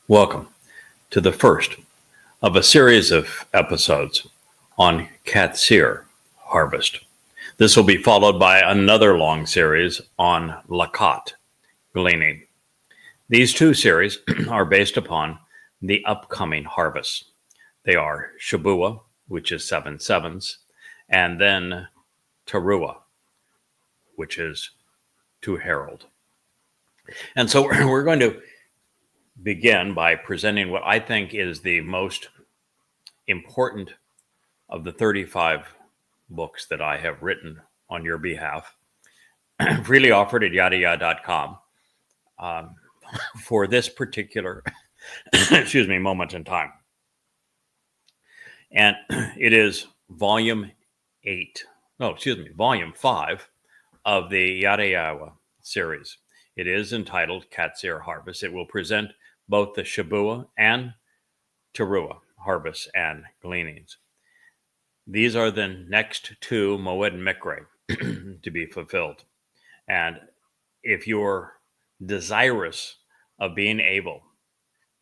Welcome to the first of a series of episodes on Qatsyr harvest. This will be followed by another long series on Lakat, gleaning. These two series are based upon the upcoming harvests. They are Shabua, which is 7 sevens, and then Teruah, which is to herald. And so we're going to begin by presenting what I think is the most important of the 35 books that I have written on your behalf, freely offered at yadaya.com for this particular, moment in time. And it is volume 5 of the Yadaya series. It is entitled Qatsyr Harvest. It will present both the Shabua and Teruah harvests and gleanings. These are the next two Moed Mikre to be fulfilled. And if you're desirous of being able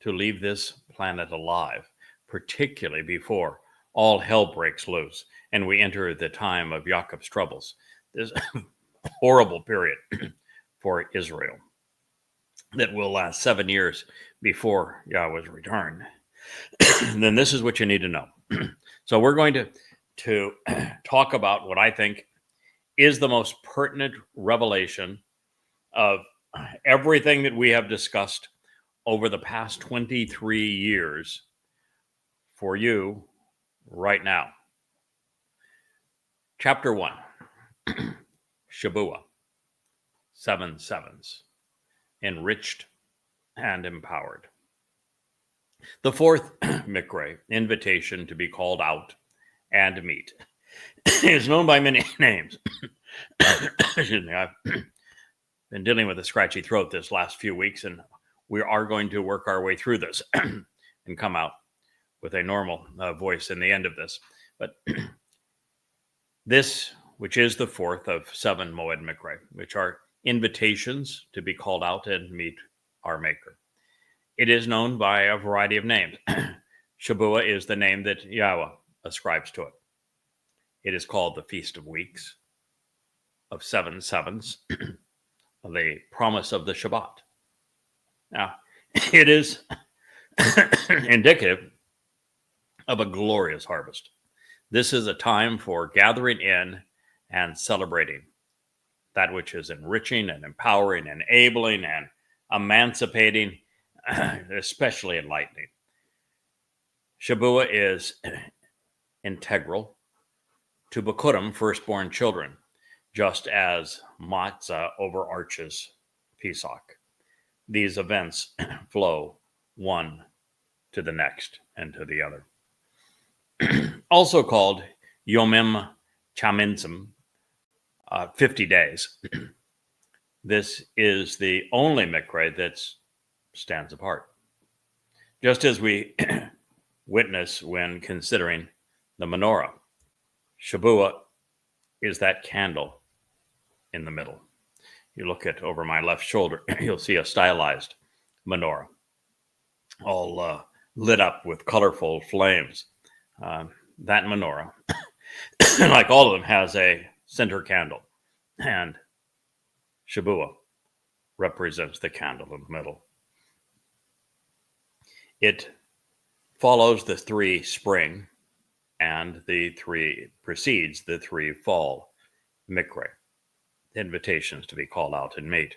to leave this planet alive, particularly before all hell breaks loose and we enter the time of Jacob's troubles, this horrible period for Israel that will last 7 years before Yahweh's return, then this is what you need to know. So we're going to talk about what I think is the most pertinent revelation of everything that we have discussed over the past 23 years for you right now. Chapter 1, Shabua, 7 sevens, enriched and empowered. The fourth Mikre, invitation to be called out and meet, is known by many names. Excuse me, I've been dealing with a scratchy throat this last few weeks, and we are going to work our way through this and come out with a normal voice in the end of this. But this, which is the fourth of 7 Moed Mikre, which are invitations to be called out and meet our Maker. It is known by a variety of names. Shabua is the name that Yahweh ascribes to it. It is called the Feast of Weeks, of 7 sevens, the promise of the Shabbat. Now, it is indicative of a glorious harvest. This is a time for gathering in and celebrating that which is enriching and empowering, enabling and emancipating, especially enlightening. Shabua is integral to Bikurim, firstborn children, just as Matzah overarches Pesach. These events flow one to the next and to the other. Also called Yomim Chaminsim, 50 days. This is the only Mikre that stands apart. Just as we witness when considering the menorah, Shabua is that candle in the middle. You look at over my left shoulder, you'll see a stylized menorah, all lit up with colorful flames. That menorah, like all of them, has a center candle, and Shabua represents the candle in the middle. It follows the 3 spring and precedes the 3 fall Mikre, invitations to be called out and meet.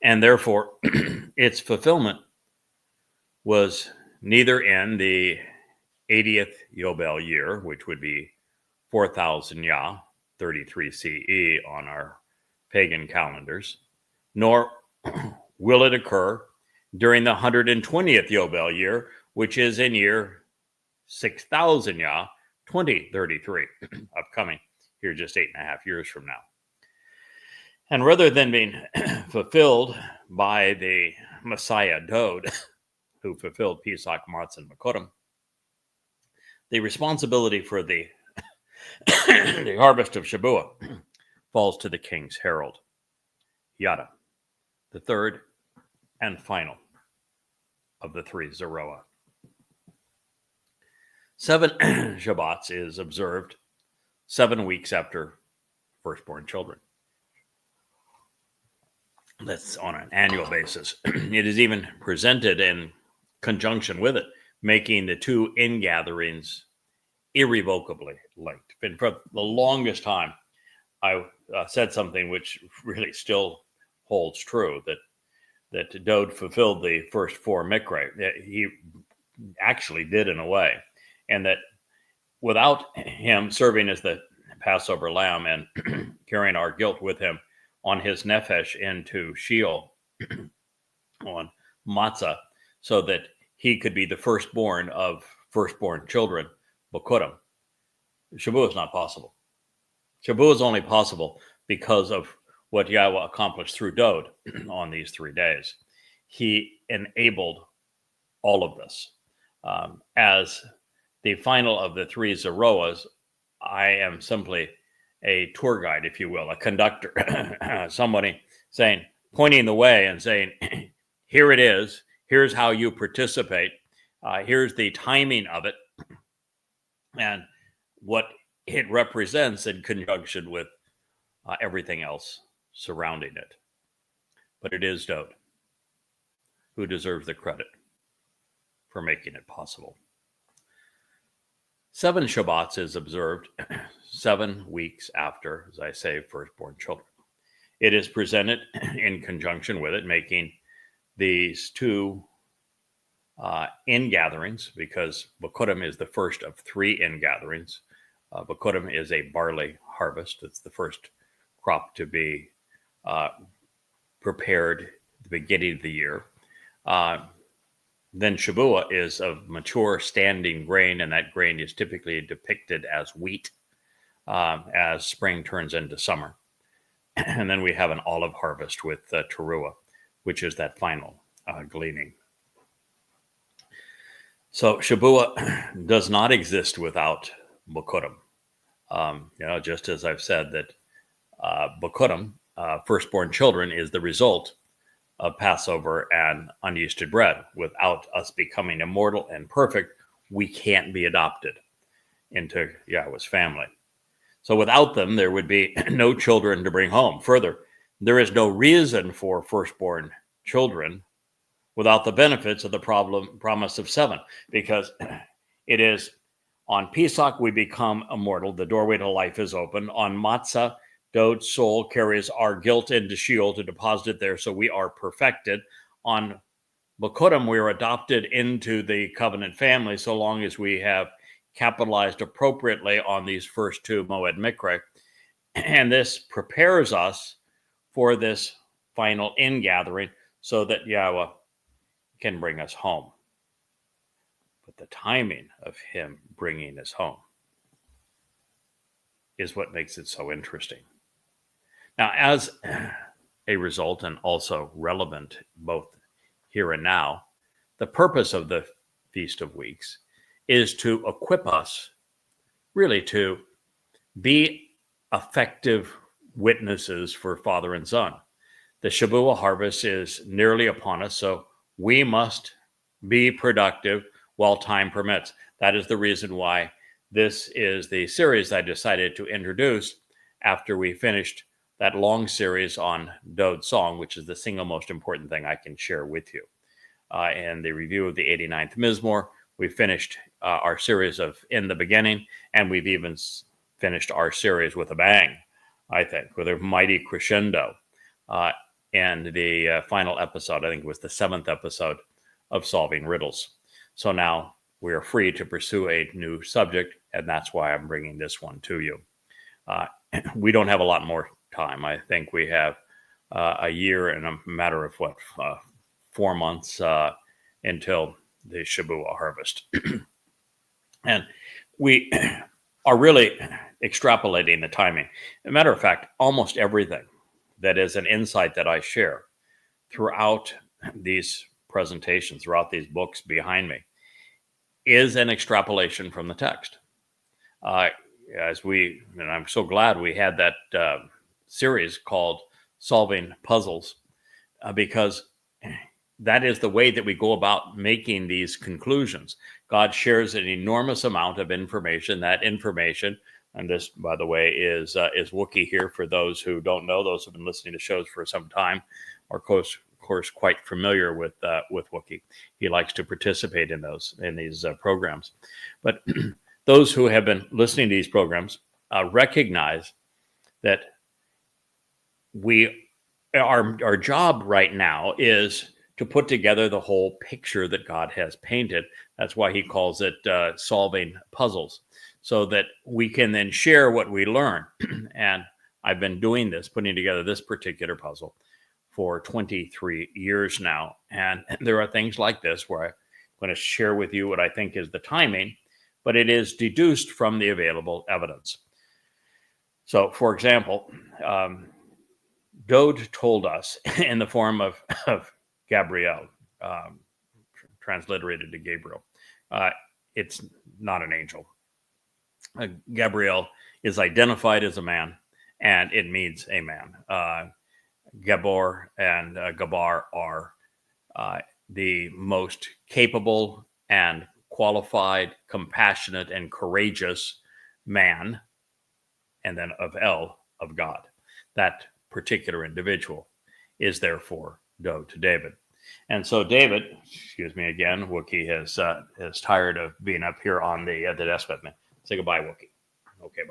And therefore, its fulfillment was neither in the 80th Yobel year, which would be 4,000 Yah, 33 CE on our pagan calendars, nor will it occur during the 120th Yobel year, which is in year 6,000 Yah, 2033, upcoming here just 8.5 years from now. And rather than being fulfilled by the Messiah Dode, who fulfilled Pesach, Matzah, and Bikurim, the responsibility for the harvest of Shabua falls to the king's herald, Yada, the third and final of the three Zeroa. 7 Shabbats is observed 7 weeks after firstborn children. That's on an annual basis. It is even presented in conjunction with it, making the two ingatherings irrevocably linked. And for the longest time, I said something which really still holds true, that Dode fulfilled the first 4 mikra. He actually did in a way, and that without him serving as the Passover lamb and carrying our guilt with him on his nefesh into Sheol on matzah, so that he could be the firstborn of firstborn children, Bokurim, Shavuot is not possible. Shavuot is only possible because of what Yahweh accomplished through Dode on these 3 days. He enabled all of this. As the final of the 3 Zeroas, I am simply a tour guide, if you will, a conductor, somebody saying, pointing the way and saying, here it is, here's how you participate, here's the timing of it, and what it represents in conjunction with everything else surrounding it. But it is Dode who deserves the credit for making it possible. 7 Shabbats is observed 7 weeks after, as I say, firstborn children. It is presented in conjunction with it, making these 2 ingatherings, because Bokurim is the first of 3 ingatherings. Bokurim is a barley harvest. It's the first crop to be prepared at the beginning of the year. Then Shavuot is of mature standing grain, and that grain is typically depicted as wheat as spring turns into summer. And then we have an olive harvest with Teruah, which is that final gleaning. So Shavuot does not exist without Bokurim. Just as I've said that Bokurim, firstborn children, is the result of Passover and unyeasted bread. Without us becoming immortal and perfect, we can't be adopted into Yahweh's family. So without them, there would be no children to bring home. Further, there is no reason for firstborn children without the benefits of the promise of 7, because it is on Pesach we become immortal. The doorway to life is open. On Matzah, Dode's soul carries our guilt into Sheol to deposit it there, so we are perfected. On Bokurim, we are adopted into the covenant family so long as we have capitalized appropriately on these first 2 Moed Mikra. And this prepares us for this final ingathering so that Yahweh can bring us home. But the timing of him bringing us home is what makes it so interesting. Now, as a result, and also relevant both here and now, the purpose of the Feast of Weeks is to equip us really to be effective witnesses for Father and Son. The Shavuot harvest is nearly upon us, so we must be productive while time permits. That is the reason why this is the series I decided to introduce after we finished that long series on Dode's song, which is the single most important thing I can share with you. In the review of the 89th Mizmor, we finished our series of In the Beginning, and we've even finished our series with a bang, I think, with a mighty crescendo. And the final episode, I think it was the 7th episode of Solving Riddles. So now we are free to pursue a new subject, and that's why I'm bringing this one to you. We don't have a lot more time. I think we have a year and a matter of 4 months until the Shavuot harvest. And we are really extrapolating the timing. As a matter of fact, almost everything that is an insight that I share throughout these presentations, throughout these books behind me, is an extrapolation from the text. And I'm so glad we had that series called Solving Puzzles, because that is the way that we go about making these conclusions. God shares an enormous amount of information. That information, and this, by the way, is Wookiee here for those who don't know, those who have been listening to shows for some time, are of course quite familiar with Wookiee. He likes to participate in these programs. But those who have been listening to these programs recognize that our job right now is to put together the whole picture that God has painted. That's why he calls it solving puzzles, so that we can then share what we learn. And I've been doing this, putting together this particular puzzle for 23 years now. And there are things like this where I'm going to share with you what I think is the timing, but it is deduced from the available evidence. So, for example, Dode told us in the form of Gabriel, transliterated to Gabriel. It's not an angel. Gabriel is identified as a man, and it means a man. Gabor and Gabar are the most capable and qualified, compassionate, and courageous man, and then of God. That particular individual is therefore Dode to David. And so David, excuse me again, Wookiee is tired of being up here on the desk with me. Say goodbye, Wookiee. Okay,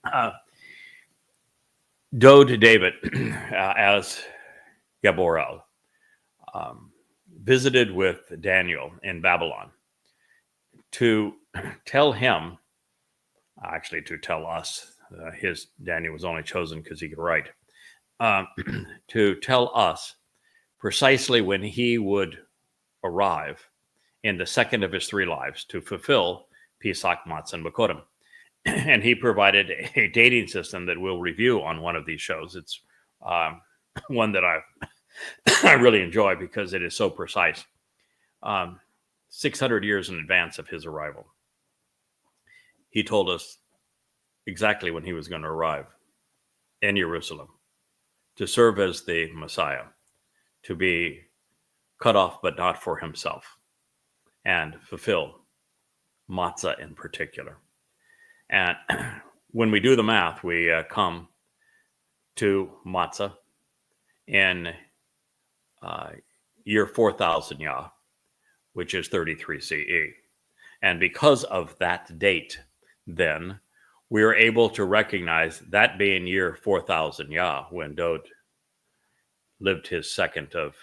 bye-bye. Dode to David, as Gaborel, visited with Daniel in Babylon to tell him, actually to tell us, Daniel was only chosen because he could write, to tell us precisely when he would arrive in the second of his 3 lives to fulfill Pesach, Matzah, and Bakodim. And he provided a dating system that we'll review on one of these shows. It's one that I really enjoy because it is so precise. 600 years in advance of his arrival, he told us exactly when he was going to arrive in Jerusalem to serve as the Messiah, to be cut off but not for himself, and fulfill matzah in particular. And when we do the math, we come to matzah in year 4000 Yah, which is 33 CE. And because of that date, then we are able to recognize that being year 4000 Yah, when Dode lived his second of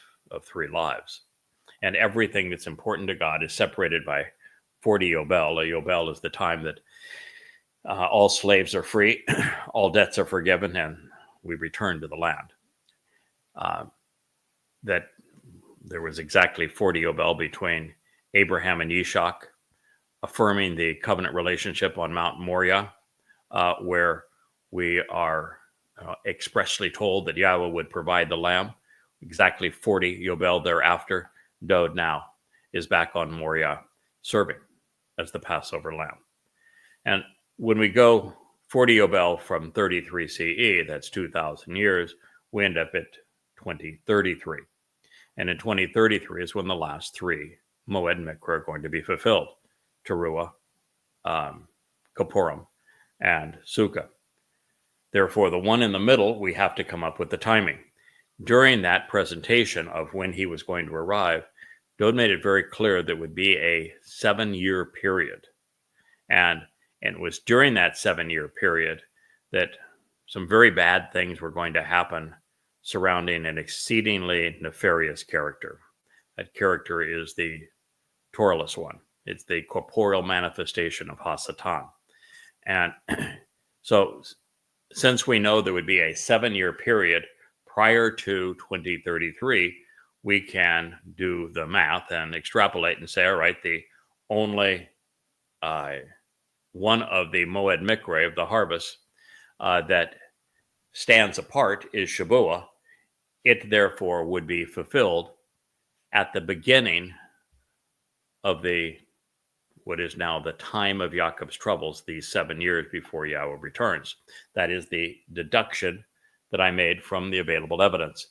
3 lives. And everything that's important to God is separated by 40 Yobel. A Yobel is the time that all slaves are free, all debts are forgiven, and we return to the land. That there was exactly 40 Yobel between Abraham and Yishak, affirming the covenant relationship on Mount Moriah, where we are expressly told that Yahweh would provide the lamb. Exactly 40 Yobel thereafter, Dode now is back on Moriah serving as the Passover lamb. And when we go 40 Yobel from 33 CE, that's 2,000 years, we end up at 2033. And in 2033 is when the last 3 Moed Mikra are going to be fulfilled: Teruah, Kippurim, and Sukkah. Therefore, the one in the middle, we have to come up with the timing. During that presentation of when he was going to arrive, Dode made it very clear that it would be a 7-year period. And it was during that 7-year period that some very bad things were going to happen surrounding an exceedingly nefarious character. That character is the Torahless one. It's the corporeal manifestation of Hasatan. And so since we know there would be a 7-year period prior to 2033, we can do the math and extrapolate and say, all right, the only one of the Moed Mikra, of the harvest, that stands apart is Shabuah. It therefore would be fulfilled at the beginning of what is now the time of Jacob's troubles, these 7 years before Yahweh returns. That is the deduction that I made from the available evidence.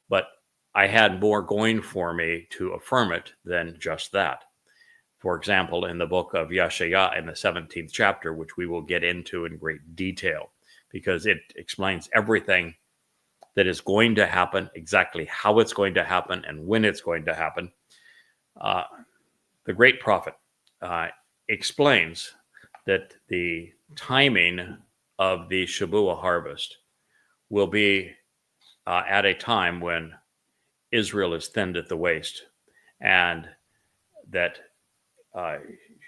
But I had more going for me to affirm it than just that. For example, in the book of Yeshaya in the 17th chapter, which we will get into in great detail, because it explains everything that is going to happen, exactly how it's going to happen, and when it's going to happen. The great prophet explains that the timing of the Shabuah harvest will be at a time when Israel is thinned at the waist, and that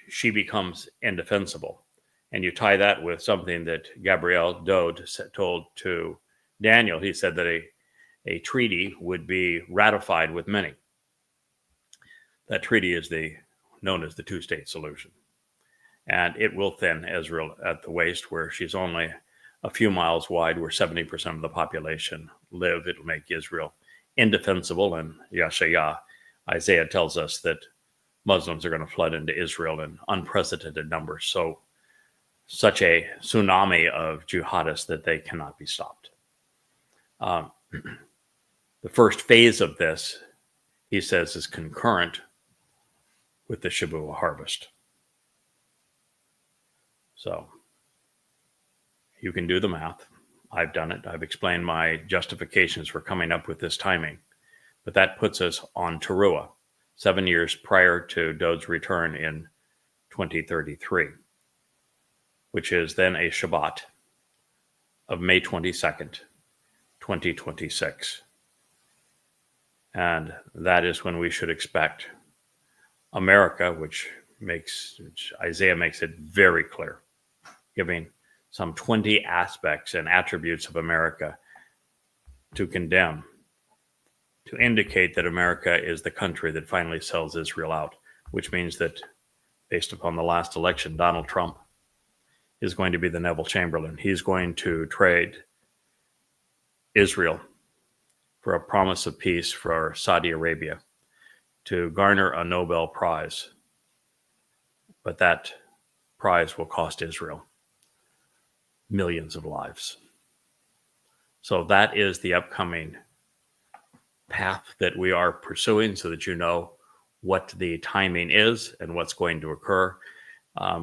she becomes indefensible. And you tie that with something that Gabriel Dode told to Daniel. He said that a treaty would be ratified with many. That treaty is known as the two-state solution. And it will thin Israel at the waist, where she's only a few miles wide, where 70% of the population live. It'll make Israel indefensible. And Yeshaya, Isaiah tells us that Muslims are going to flood into Israel in unprecedented numbers. So such a tsunami of jihadists that they cannot be stopped. The first phase of this, he says, is concurrent with the Shabuah harvest. So you can do the math. I've done it. I've explained my justifications for coming up with this timing. But that puts us on Teruah, 7 years prior to Dode's return in 2033, which is then a Shabbat of May 22nd, 2026. And that is when we should expect America, which Isaiah makes it very clear, giving some 20 aspects and attributes of America to condemn, to indicate that America is the country that finally sells Israel out, which means that, based upon the last election, Donald Trump is going to be the Neville Chamberlain. He's going to trade Israel for a promise of peace for Saudi Arabia to garner a Nobel Prize. But that prize will cost Israel millions of lives. So that is the upcoming path that we are pursuing, so that you know what the timing is and what's going to occur.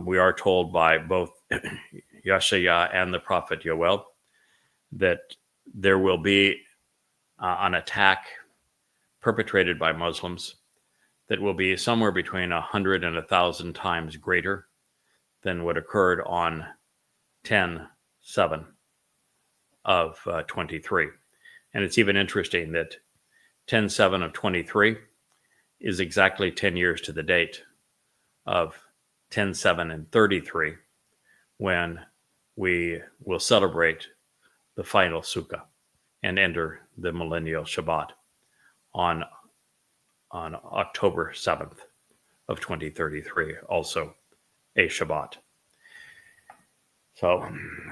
We are told by both Yeshaya and the prophet Yoel that there will be an attack perpetrated by Muslims that will be somewhere between 100 and 1,000 times greater than what occurred on 10/7 of 23. And it's even interesting that 10/7 of 23 is exactly 10 years to the date of 10/7 and 33, when we will celebrate the final Sukkah and enter the millennial Shabbat on October 7th of 2033, also a Shabbat. So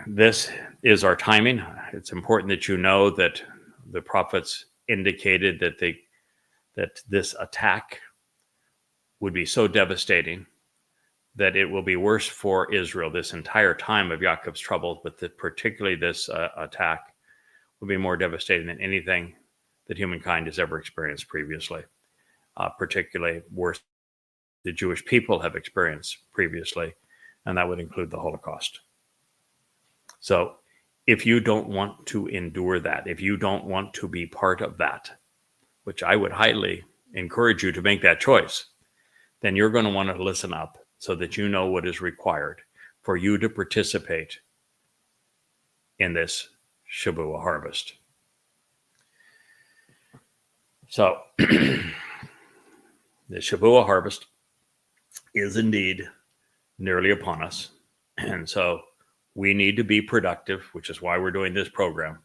this is our timing. It's important that you know that the prophets indicated that this attack would be so devastating that it will be worse for Israel this entire time of Yaakov's troubles, but that particularly this attack will be more devastating than anything that humankind has ever experienced previously, particularly worse the Jewish people have experienced previously, and that would include the Holocaust. So if you don't want to endure that, if you don't want to be part of that, which I would highly encourage you to make that choice, then you're going to want to listen up so that you know what is required for you to participate in this Shabuah harvest. So the Shabuah harvest is indeed nearly upon us. And so we need to be productive, which is why we're doing this program,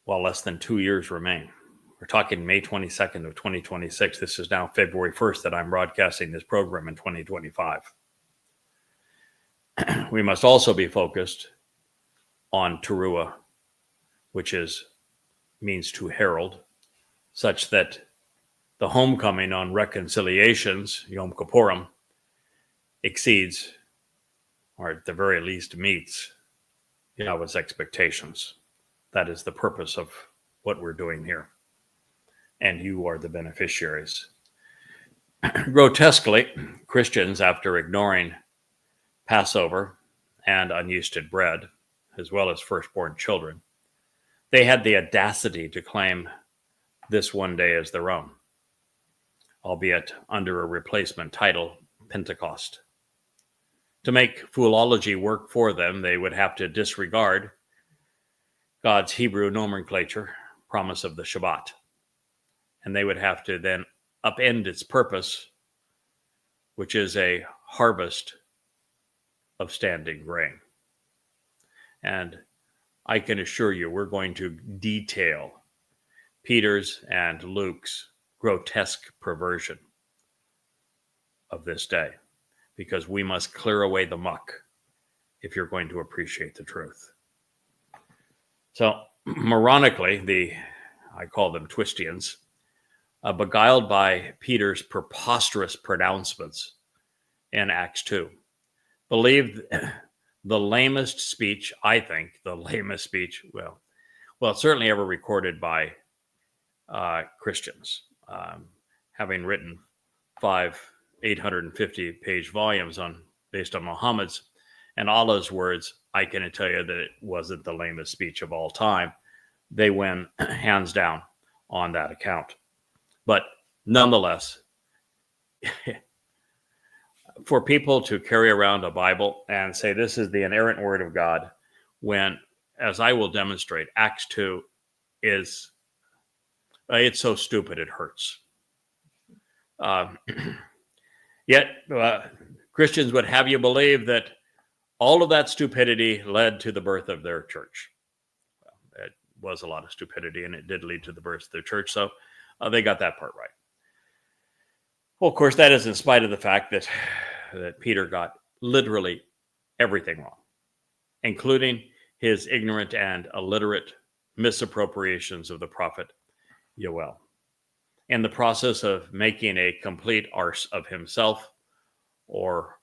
while less than 2 years remain. We're talking May 22nd of 2026. This is now February 1st that I'm broadcasting this program in 2025. We must also be focused on Teruah, which means to herald, such that the homecoming on reconciliations, Yom Kippurim, exceeds, or at the very least meets, Yahweh's expectations. That is the purpose of what we're doing here. and you are the beneficiaries. Grotesquely, Christians, after ignoring Passover and unyeasted bread, as well as firstborn children, they had the audacity to claim this one day as their own, albeit under a replacement title, Pentecost. To make foolology work for them, they would have to disregard God's Hebrew nomenclature, promise of the Shabbat, and they would have to then upend its purpose, which is a harvest of standing grain. And I can assure you, we're going to detail Peter's and Luke's grotesque perversion of this day, because we must clear away the muck if you're going to appreciate the truth. So, moronically, I call them Twistians, beguiled by Peter's preposterous pronouncements in Acts 2, believed the lamest speech, certainly ever recorded by Christians, having written 850-page volumes based on Muhammad's and Allah's words. I can tell you that it wasn't the lamest speech of all time. They win hands down on that account. But nonetheless, for people to carry around a Bible and say this is the inerrant word of God, when, as I will demonstrate, Acts 2 is, it's so stupid it hurts. Yet Christians would have you believe that all of that stupidity led to the birth of their church. Well, it was a lot of stupidity, and it did lead to the birth of their church, so they got that part right. Well, of course, that is in spite of the fact that Peter got literally everything wrong, including his ignorant and illiterate misappropriations of the prophet Yoel. In the process of making a complete arse of himself, or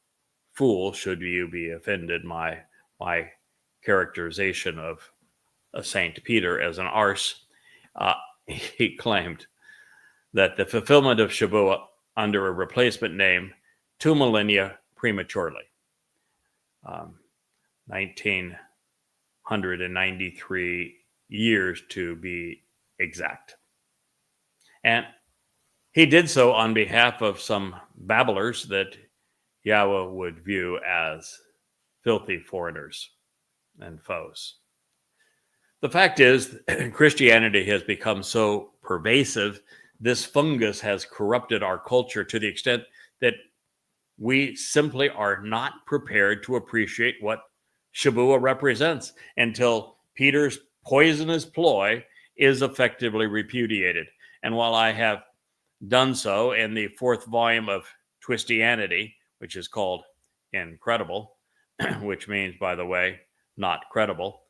fool, should you be offended my characterization of Saint Peter as an arse, he claimed that the fulfillment of Shavuot under a replacement name 2 millennia prematurely, 1993 years to be exact. And he did so on behalf of some babblers that Yahweh would view as filthy foreigners and foes. The fact is, Christianity has become so pervasive, this fungus has corrupted our culture to the extent that we simply are not prepared to appreciate what Shavuot represents until Peter's poisonous ploy is effectively repudiated. And while I have done so in the 4th volume of Twistianity, which is called Incredible, which means, by the way, not credible,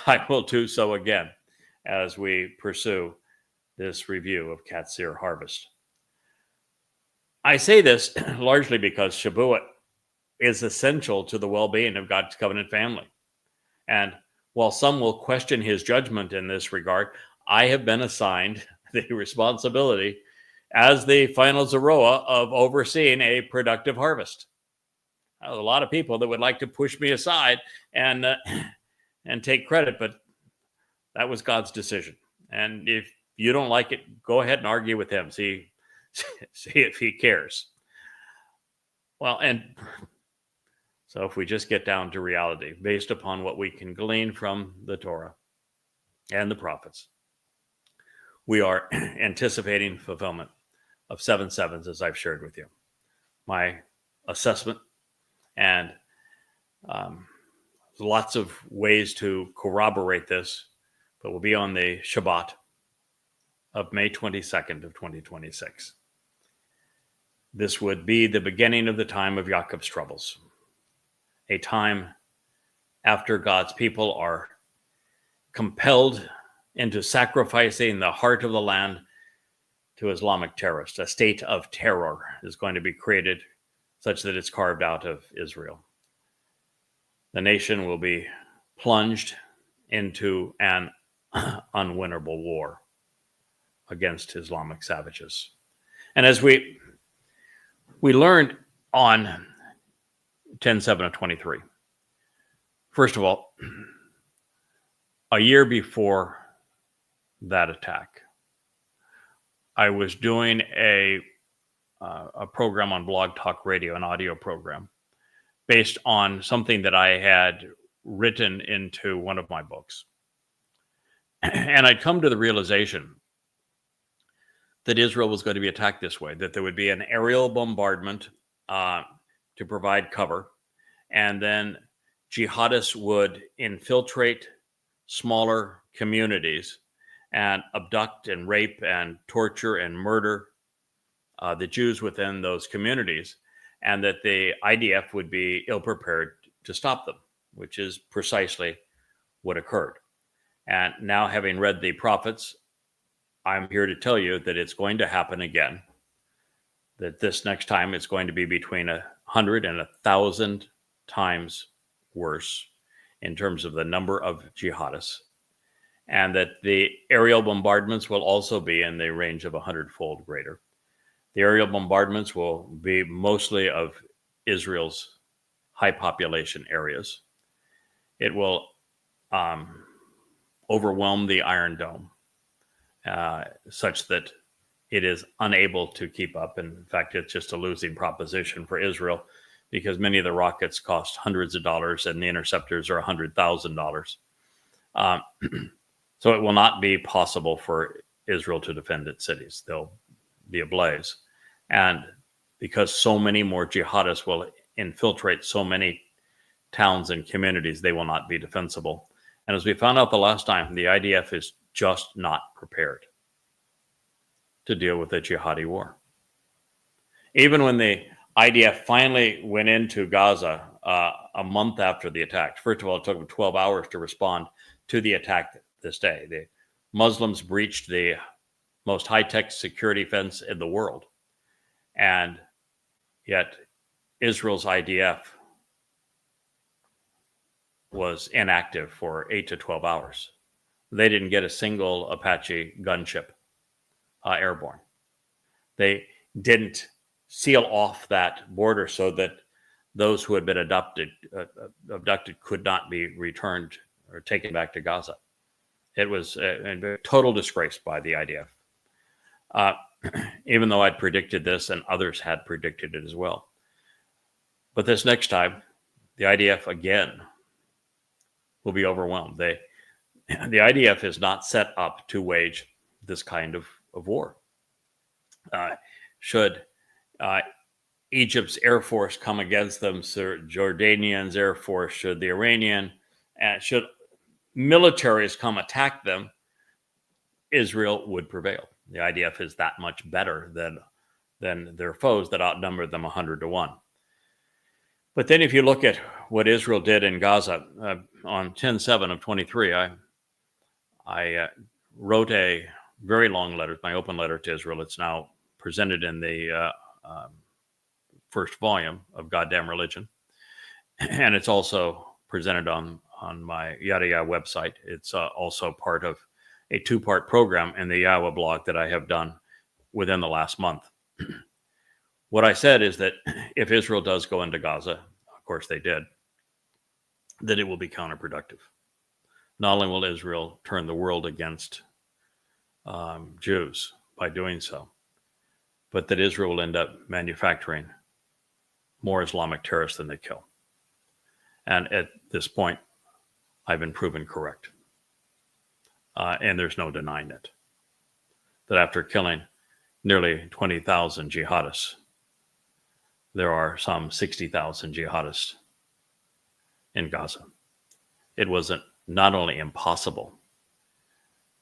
I will do so again as we pursue this review of Qatsyr Harvest. I say this largely because Shavuot is essential to the well-being of God's covenant family. And while some will question his judgment in this regard, I have been assigned the responsibility as the final Zeroah of overseeing a productive harvest. There's a lot of people that would like to push me aside and take credit, but that was God's decision. And if you don't like it, go ahead and argue with him. See if he cares. Well, and so if we just get down to reality, based upon what we can glean from the Torah and the prophets, we are anticipating fulfillment of 7 sevens, as I've shared with you. My assessment, and lots of ways to corroborate this, but we'll be on the Shabbat of May 22nd of 2026. This would be the beginning of the time of Yaakov's troubles, a time after God's people are compelled into sacrificing the heart of the land to Islamic terrorists. A state of terror is going to be created such that it's carved out of Israel. The nation will be plunged into an unwinnable war. against Islamic savages. And as we learned on 10/7 of 23, first of all, a year before that attack, I was doing a program on Blog Talk Radio, an audio program, based on something that I had written into one of my books. And I'd come to the realization that Israel was going to be attacked this way, that there would be an aerial bombardment to provide cover, and then jihadists would infiltrate smaller communities and abduct and rape and torture and murder the Jews within those communities, and that the IDF would be ill-prepared to stop them, which is precisely what occurred. And now, having read the prophets, I'm here to tell you that it's going to happen again, that this next time it's going to be between 100 and 1,000 times worse in terms of the number of jihadists, and that the aerial bombardments will also be in the range of 100-fold greater. The aerial bombardments will be mostly of Israel's high population areas. It will overwhelm the Iron Dome such that it is unable to keep up. In fact, it's just a losing proposition for Israel, because many of the rockets cost hundreds of dollars and the interceptors are $100,000. So it will not be possible for Israel to defend its cities. They'll be ablaze. And because so many more jihadists will infiltrate so many towns and communities, they will not be defensible. And as we found out the last time, the IDF is just not prepared to deal with a jihadi war. Even when the IDF finally went into Gaza a month after the attack, first of all, it took them 12 hours to respond to the attack this day. The Muslims breached the most high-tech security fence in the world. And yet Israel's IDF was inactive for 8 to 12 hours. They didn't get a single Apache gunship airborne. They didn't seal off that border so that those who had been abducted could not be returned or taken back to Gaza. It was a total disgrace by the IDF. Even though I'd predicted this and others had predicted it as well. But this next time, the IDF again will be overwhelmed. The IDF is not set up to wage this kind of war. Should Egypt's Air Force come against them, Jordanian's Air Force, should the Iranian, should militaries come attack them, Israel would prevail. The IDF is that much better than their foes that outnumber them 100 to 1. But then if you look at what Israel did in Gaza on 10/7 of 23, I wrote a very long letter, my open letter to Israel. It's now presented in the first volume of Goddamn Religion. And it's also presented on my Yada Yah website. It's also part of a 2-part program in the Yahweh blog that I have done within the last month. What I said is that if Israel does go into Gaza, of course they did, that it will be counterproductive. Not only will Israel turn the world against Jews by doing so, but that Israel will end up manufacturing more Islamic terrorists than they kill. And at this point, I've been proven correct. And there's no denying it. That after killing nearly 20,000 jihadists, there are some 60,000 jihadists in Gaza. It wasn't not only impossible,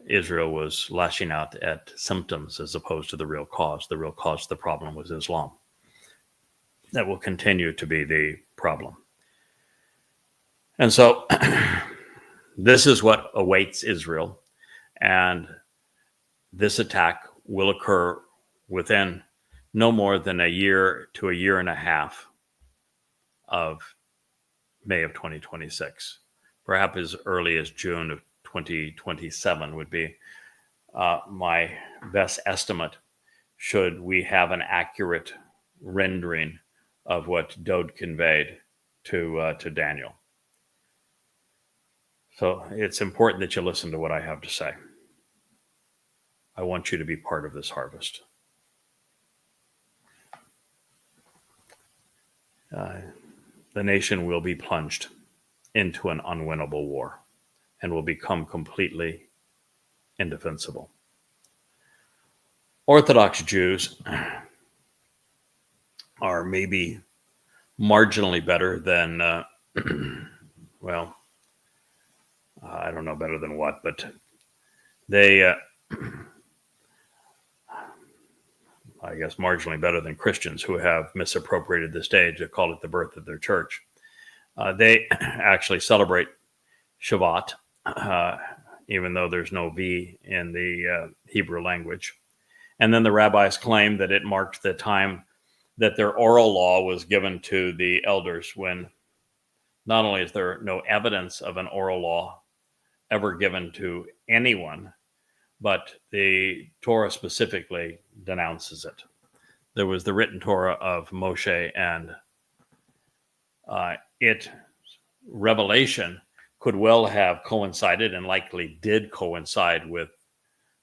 Israel was lashing out at symptoms as opposed to the real cause. The real cause of the problem was Islam. That will continue to be the problem. And so this is what awaits Israel. And this attack will occur within no more than a year to a year and a half of May of 2026. Perhaps as early as June of 2027 would be my best estimate, should we have an accurate rendering of what Dode conveyed to Daniel. So it's important that you listen to what I have to say. I want you to be part of this harvest. The nation will be plunged into an unwinnable war and will become completely indefensible. Orthodox Jews are maybe marginally better than, I don't know better than what, but they, I guess, marginally better than Christians who have misappropriated this day to call it the birth of their church. They actually celebrate Shabbat, even though there's no V in the Hebrew language. And then the rabbis claim that it marked the time that their oral law was given to the elders, when not only is there no evidence of an oral law ever given to anyone, but the Torah specifically denounces it. There was the written Torah of Moshe, and revelation could well have coincided, and likely did coincide, with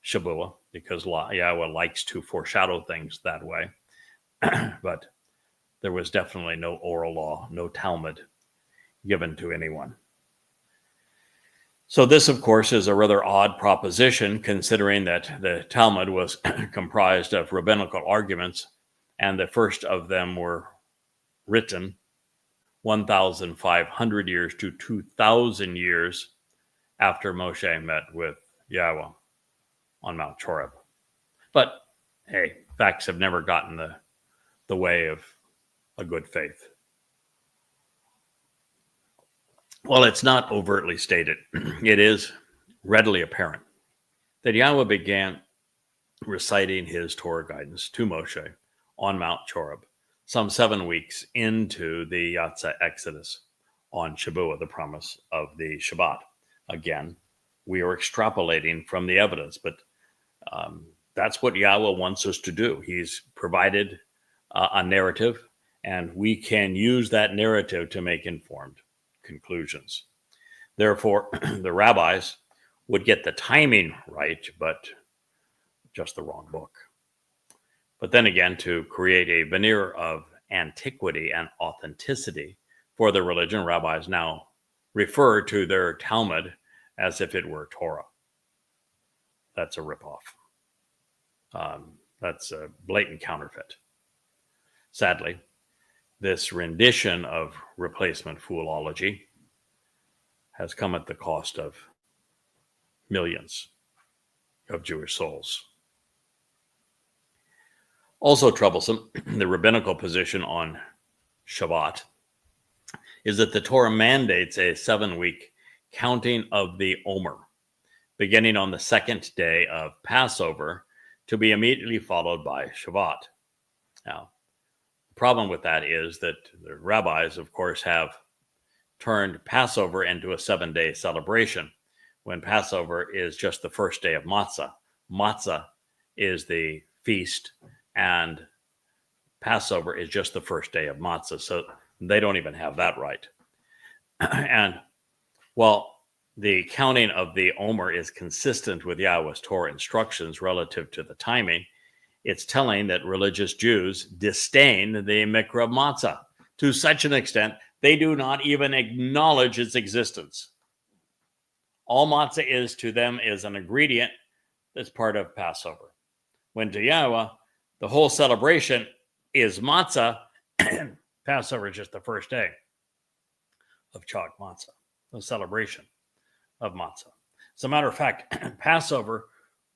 Shabuah, because Yahweh likes to foreshadow things that way. But there was definitely no oral law, no Talmud given to anyone. So this, of course, is a rather odd proposition, considering that the Talmud was comprised of rabbinical arguments, and the first of them were written 1,500 years to 2,000 years after Moshe met with Yahweh on Mount Horeb. But hey, facts have never gotten the way of a good faith. Well, it's not overtly stated. It is readily apparent that Yahweh began reciting his Torah guidance to Moshe on Mount Horeb some 7 weeks into the Yatsa Exodus on Shabuah, the promise of the Shabbat. Again, we are extrapolating from the evidence, but that's what Yahweh wants us to do. He's provided a narrative, and we can use that narrative to make informed conclusions. Therefore, the rabbis would get the timing right, but just the wrong book. But then again, to create a veneer of antiquity and authenticity for the religion, rabbis now refer to their Talmud as if it were Torah. That's a ripoff. That's a blatant counterfeit. Sadly, this rendition of replacement foolology has come at the cost of millions of Jewish souls. Also troublesome, the rabbinical position on Shabbat is that the Torah mandates a 7-week counting of the Omer, beginning on the second day of Passover, to be immediately followed by Shabbat. Now, the problem with that is that the rabbis, of course, have turned Passover into a 7-day celebration, when Passover is just the first day of Matzah. Matzah is the feast, and Passover is just the first day of Matzah. So they don't even have that right. And while the counting of the Omer is consistent with Yahweh's Torah instructions relative to the timing, it's telling that religious Jews disdain the Mikra Matzah to such an extent they do not even acknowledge its existence. All matzah is to them is an ingredient that's part of Passover. When to Yahweh, the whole celebration is matzah, and Passover is just the first day of Chag Matzah, the celebration of matzah. As a matter of fact, Passover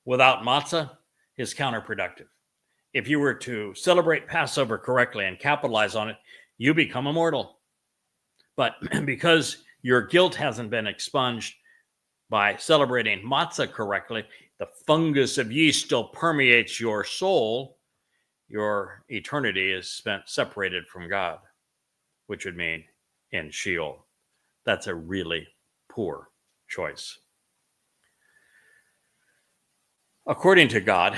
without matzah is counterproductive. If you were to celebrate Passover correctly and capitalize on it, you become immortal. But because your guilt hasn't been expunged by celebrating matzah correctly, the fungus of yeast still permeates your soul. Your eternity is spent separated from God, which would mean in Sheol. That's a really poor choice. According to God,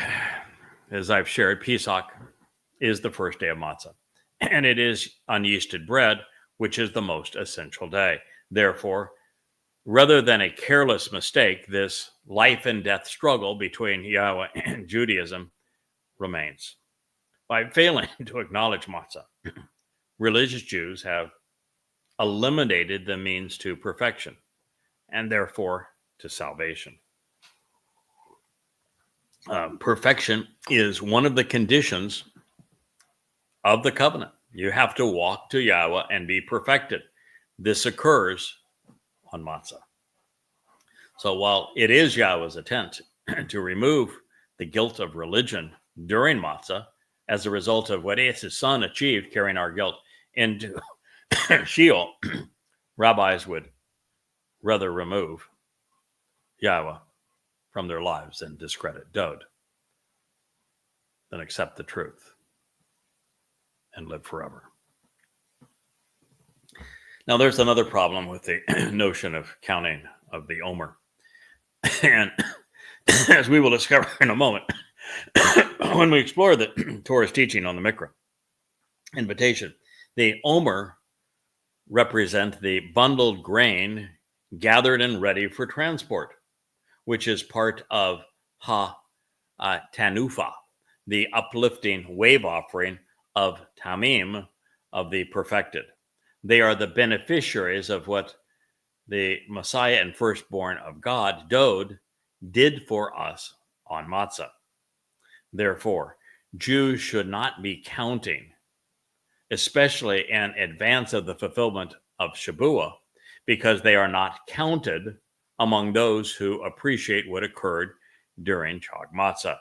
as I've shared, Pesach is the first day of matzah, and it is unyeasted bread, which is the most essential day. Therefore, rather than a careless mistake, this life and death struggle between Yahweh and Judaism remains. By failing to acknowledge matzah, religious Jews have eliminated the means to perfection and therefore to salvation. Perfection is one of the conditions of the covenant. You have to walk to Yahweh and be perfected. This occurs on matzah. So while it is Yahweh's intent to remove the guilt of religion during matzah as a result of what his son achieved carrying our guilt into Sheol, rabbis would rather remove Yahweh from their lives and discredit Dode than accept the truth and live forever. Now, there's another problem with the notion of counting of the Omer. And as we will discover in a moment, when we explore the Torah's teaching on the Mikra invitation, the Omer represent the bundled grain gathered and ready for transport, which is part of ha-tanufa, the uplifting wave offering of tamim, of the perfected. They are the beneficiaries of what the Messiah and firstborn of God, Dode, did for us on matzah. Therefore, Jews should not be counting, especially in advance of the fulfillment of Shabuah, because they are not counted among those who appreciate what occurred during Chag Matzah.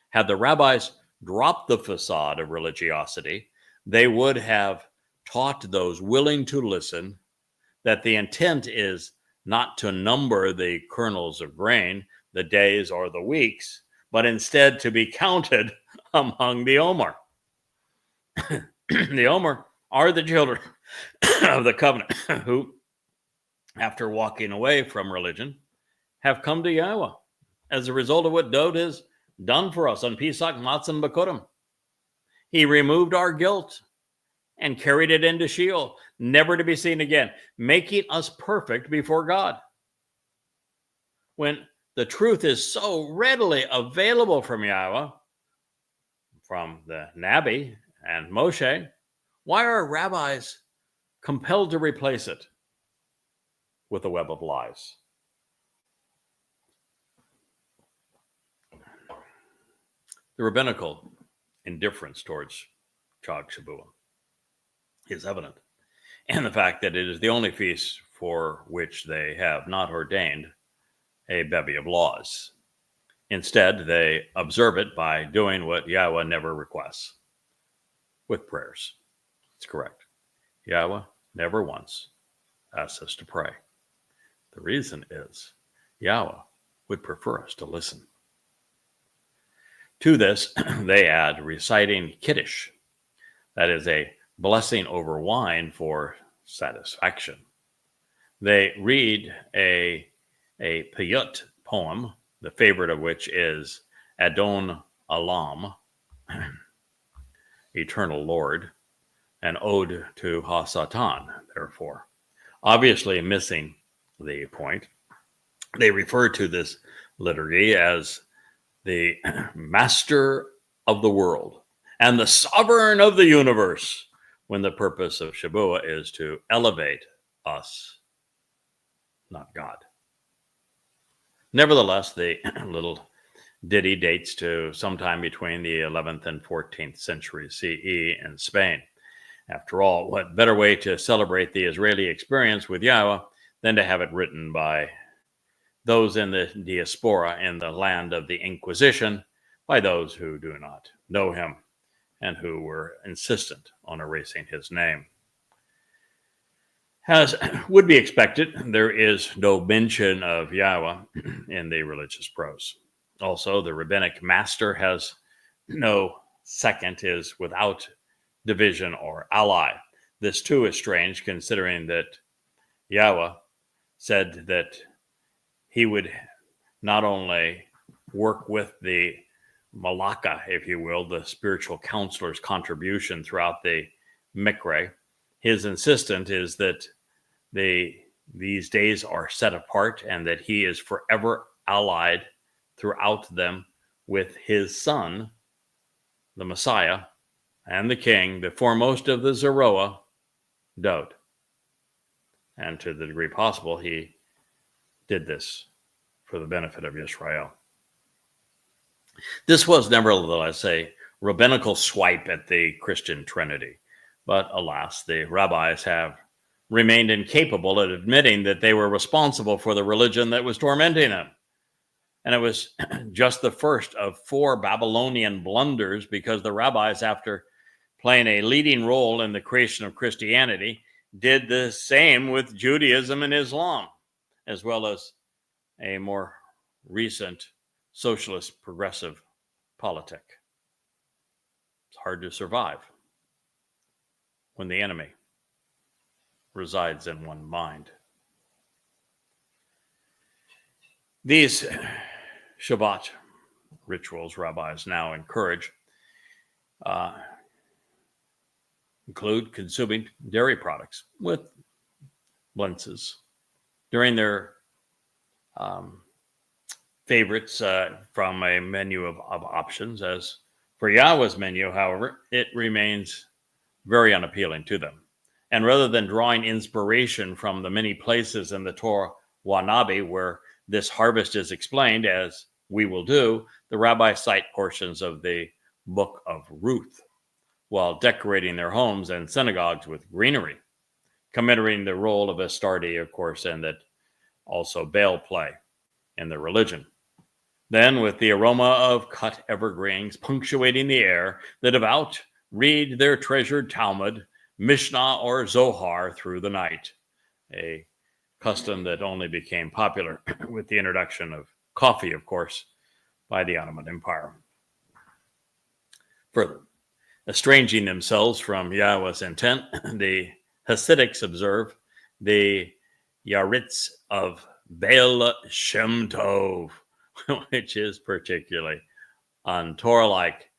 Had the rabbis dropped the facade of religiosity, they would have taught those willing to listen that the intent is not to number the kernels of grain, the days or the weeks, but instead to be counted among the Omer. The Omer are the children of the covenant who, after walking away from religion, have come to Yahweh as a result of what Dode has done for us on Pesach, Matzah, and Bikurim. He removed our guilt and carried it into Sheol, never to be seen again, making us perfect before God. When the truth is so readily available from Yahweh, from the Nabi and Moshe, why are rabbis compelled to replace it with a web of lies? The rabbinical indifference towards Chag Shabuah is evident, and the fact that it is the only feast for which they have not ordained a bevy of laws. Instead, they observe it by doing what Yahweh never requests, with prayers. It's correct. Yahweh never once asks us to pray. The reason is Yahweh would prefer us to listen. To this, they add reciting Kiddush, that is a blessing over wine for satisfaction. They read a Piyut poem, the favorite of which is Adon Olam, Eternal Lord, an ode to Ha-Satan, therefore. Obviously missing the point, they refer to this liturgy as the master of the world and the sovereign of the universe, when the purpose of Shabuah is to elevate us, not God. Nevertheless, the little ditty dates to sometime between the 11th and 14th century CE in Spain. After all, what better way to celebrate the Israeli experience with Yahweh than to have it written by those in the diaspora in the land of the Inquisition, by those who do not know him and who were insistent on erasing his name. As would be expected, there is no mention of Yahweh in the religious prose. Also, the rabbinic master has no second, is without division or ally. This too is strange, considering that Yahweh said that he would not only work with the Malaka, if you will, the spiritual counselor's contribution throughout the Mikre. His insistence is that these days are set apart and that he is forever allied throughout them with his son, the Messiah, and the king, the foremost of the Zeroah, Dowd. And to the degree possible, he did this for the benefit of Israel. This was nevertheless a rabbinical swipe at the Christian Trinity. But alas, the rabbis have remained incapable of admitting that they were responsible for the religion that was tormenting them. And it was just the first of 4 Babylonian blunders, because the rabbis, after playing a leading role in the creation of Christianity, did the same with Judaism and Islam, as well as a more recent socialist progressive politic. It's hard to survive when the enemy resides in one mind. These Shabbat rituals rabbis now encourage include consuming dairy products with blintzes during their favorites from a menu of options. As for Yahweh's menu, however, it remains very unappealing to them. And rather than drawing inspiration from the many places in the Torah Wanabi where this harvest is explained, as we will do, the rabbis cite portions of the book of Ruth while decorating their homes and synagogues with greenery, commemorating the role of Astarte, of course, and that also Baal play in their religion. Then, with the aroma of cut evergreens punctuating the air, the devout read their treasured Talmud, Mishnah, or Zohar through the night, a custom that only became popular with the introduction of coffee, of course, by the Ottoman Empire. Further, estranging themselves from Yahweh's intent, the Hasidics observe the Yaritz of Baal Shem Tov, which is particularly un-Torah-like.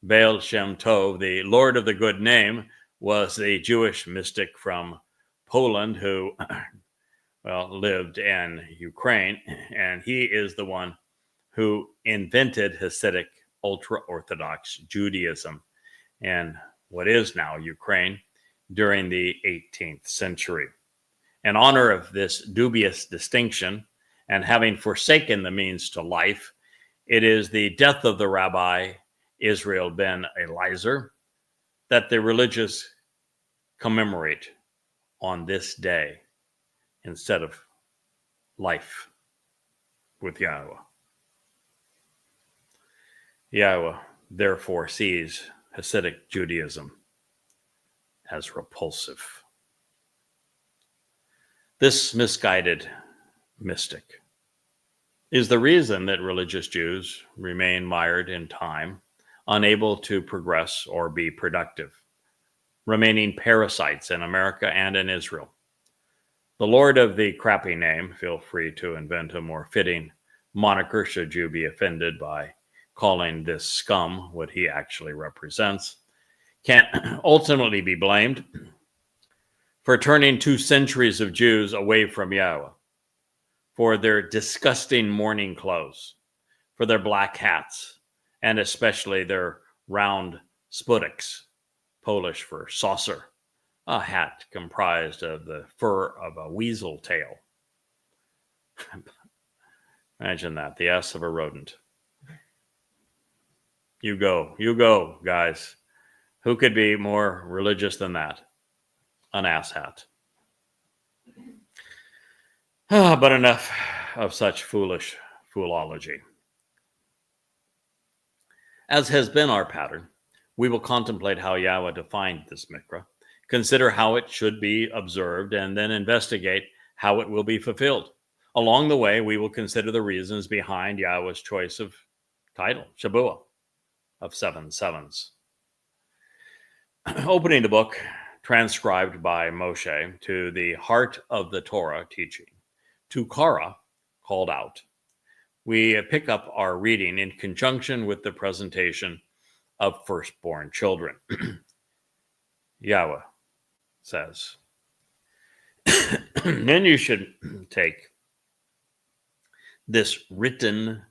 Baal Shem Tov, the Lord of the Good Name, was the Jewish mystic from Poland who lived in Ukraine, and he is the one who invented Hasidic ultra-Orthodox Judaism in what is now Ukraine during the 18th century. In honor of this dubious distinction, and having forsaken the means to life, it is the death of the Rabbi Israel ben Eliezer that the religious commemorate on this day instead of life with Yahweh. Yahweh therefore sees Hasidic Judaism as repulsive. This misguided mystic is the reason that religious Jews remain mired in time, unable to progress or be productive, remaining parasites in America and in Israel. The Lord of the crappy name, feel free to invent a more fitting moniker should you be offended by calling this scum what he actually represents, can ultimately be blamed for turning 2 centuries of Jews away from Yahweh, for their disgusting mourning clothes, for their black hats, and especially their round spudiks, Polish for saucer, a hat comprised of the fur of a weasel tail. Imagine that, the ass of a rodent. You go, guys. Who could be more religious than that? An ass hat. But enough of such foolish foolology. As has been our pattern, we will contemplate how Yahweh defined this mikra, consider how it should be observed, and then investigate how it will be fulfilled. Along the way, we will consider the reasons behind Yahweh's choice of title, Shabuah, of 7 sevens. Opening the book, transcribed by Moshe, to the heart of the Torah teaching, to Kara, called out, we pick up our reading in conjunction with the presentation of firstborn children. Yahweh says, then you should take this written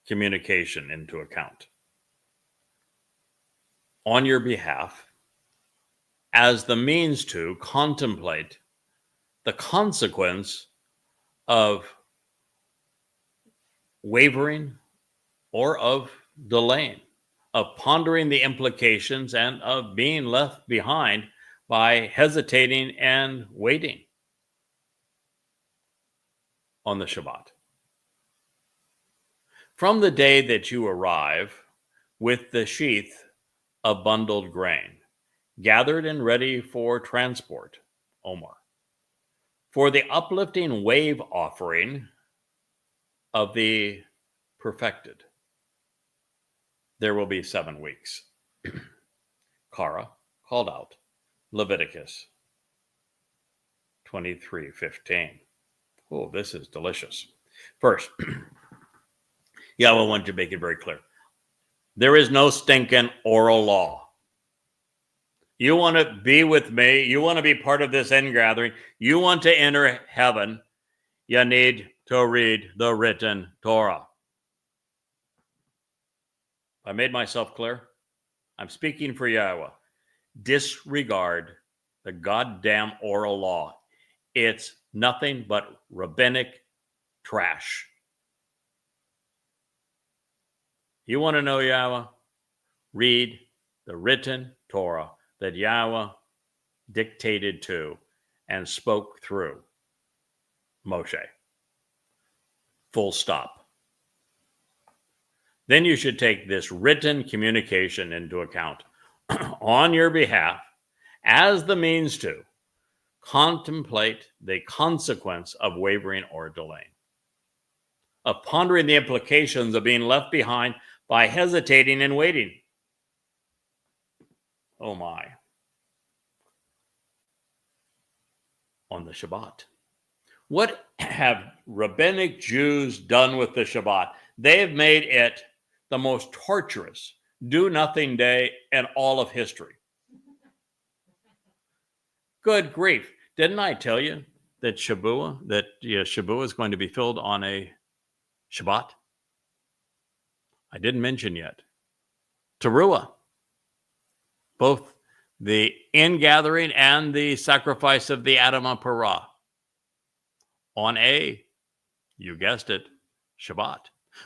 communication into account on your behalf as the means to contemplate the consequence of wavering or of delaying, of pondering the implications and of being left behind by hesitating and waiting on the Shabbat. From the day that you arrive with the sheath of bundled grain, gathered and ready for transport, Omar, for the uplifting wave offering of the perfected, there will be 7 weeks. Kara called out Leviticus 23:15. Oh, this is delicious. First, Yahweh wanted to make it very clear. There is no stinking oral law. You want to be with me. You want to be part of this ingathering. You want to enter heaven. You need to read the written Torah. I made myself clear. I'm speaking for Yahweh. Disregard the goddamn oral law. It's nothing but rabbinic trash. You want to know Yahweh? Read the written Torah that Yahweh dictated to and spoke through Moshe. Full stop. Then you should take this written communication into account on your behalf as the means to contemplate the consequence of wavering or delaying, of pondering the implications of being left behind by hesitating and waiting. Oh my. On the Shabbat. What have rabbinic Jews done with the Shabbat? They have made it the most torturous do-nothing day in all of history. Good grief. Didn't I tell you that Shavuot is going to be filled on a Shabbat? I didn't mention yet. Teruah. Both the ingathering and the sacrifice of the Adamah Parah on a, you guessed it, Shabbat.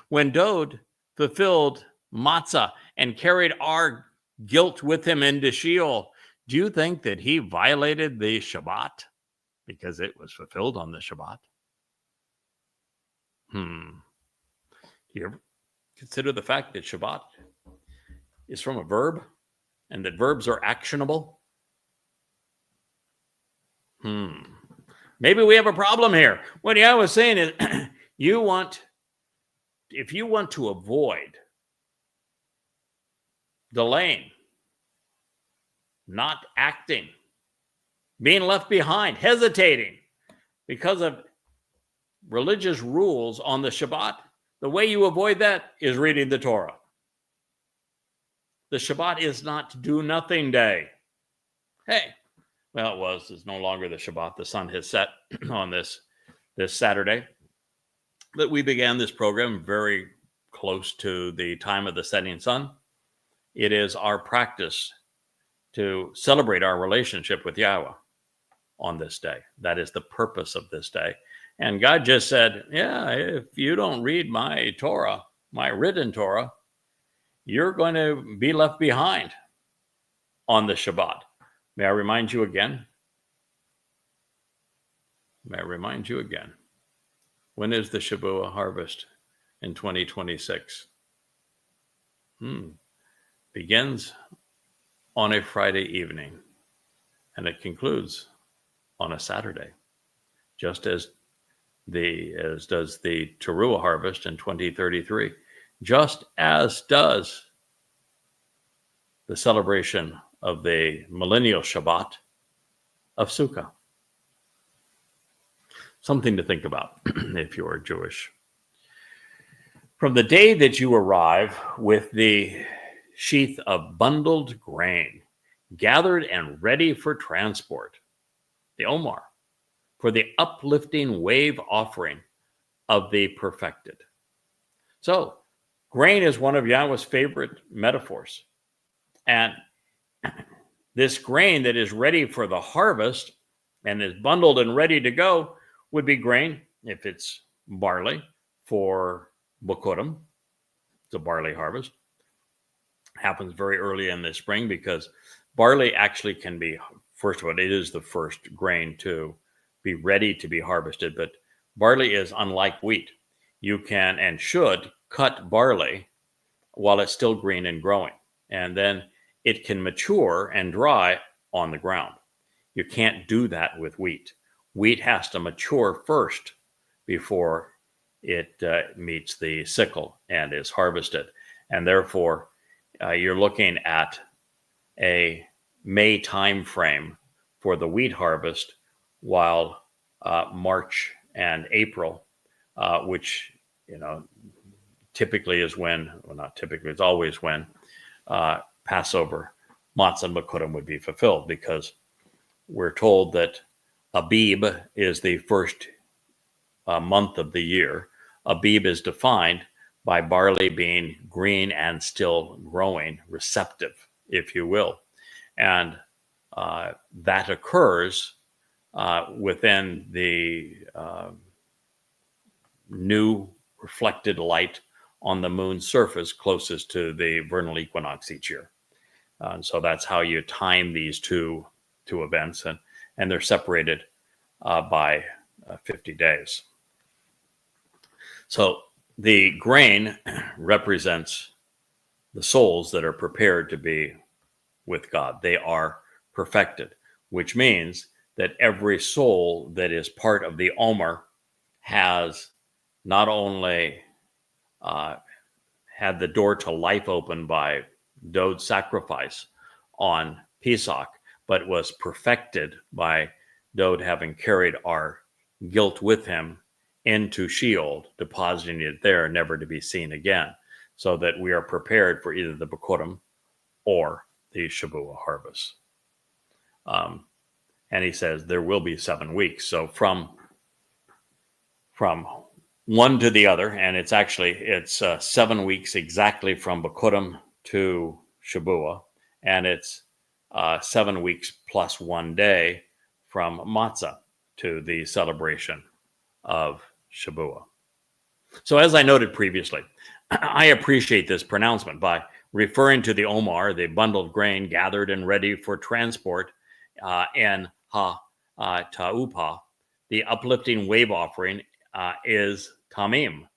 When Dod fulfilled matzah and carried our guilt with him into Sheol, do you think that he violated the Shabbat because it was fulfilled on the Shabbat? Do you ever consider the fact that Shabbat is from a verb and that verbs are actionable? Maybe we have a problem here. What I was saying is, if you want to avoid delaying, not acting, being left behind, hesitating because of religious rules on the Shabbat, the way you avoid that is reading the Torah. The Shabbat is not do-nothing day. Hey, well, it was. It's no longer the Shabbat. The sun has set on this Saturday. But we began this program very close to the time of the setting sun. It is our practice to celebrate our relationship with Yahweh on this day. That is the purpose of this day. And God just said, yeah, if you don't read my Torah, my written Torah, you're going to be left behind on the Shabbat. May I remind you again? When is the Shavuot harvest in 2026? Begins on a Friday evening and it concludes on a Saturday, just as does the Teruah harvest in 2033, just as does the celebration of the millennial Shabbat of Sukkah. Something to think about if you are Jewish. From the day that you arrive with the sheath of bundled grain, gathered and ready for transport, the Omar, for the uplifting wave offering of the perfected. So, grain is one of Yahweh's favorite metaphors. And this grain that is ready for the harvest and is bundled and ready to go would be grain, if it's barley, for Bokurim. It's a barley harvest. Happens very early in the spring because barley actually can be, first of all, it is the first grain to be ready to be harvested, but barley is unlike wheat. You can and should cut barley while it's still green and growing, and then it can mature and dry on the ground. You can't do that with wheat. Wheat has to mature first before it meets the sickle and is harvested. And therefore, you're looking at a May time frame for the wheat harvest, while March and April, which, typically is when, well, not typically, it's always when Passover, Matzah, and Bokurim would be fulfilled, because we're told that Abib is the first month of the year. Abib is defined by barley being green and still growing, receptive, if you will. And that occurs within the new reflected light on the moon's surface closest to the vernal equinox each year. And so that's how you time these two events, and they're separated by 50 days. So the grain represents the souls that are prepared to be with God. They are perfected, which means that every soul that is part of the Omer has not only had the door to life open by Dod's sacrifice on Pesach, but was perfected by Dod having carried our guilt with him into Sheol, depositing it there, never to be seen again, so that we are prepared for either the Bokurim or the Shavua harvest. And he says there will be 7 weeks. So from one to the other, and it's 7 weeks exactly from Bokurim to Shavua, and it's 7 weeks plus 1 day from Matzah to the celebration of Shavua. So as I noted previously, I appreciate this pronouncement by referring to the Omar, the bundled grain gathered and ready for transport, and ta'upa, the uplifting wave offering, is tamim,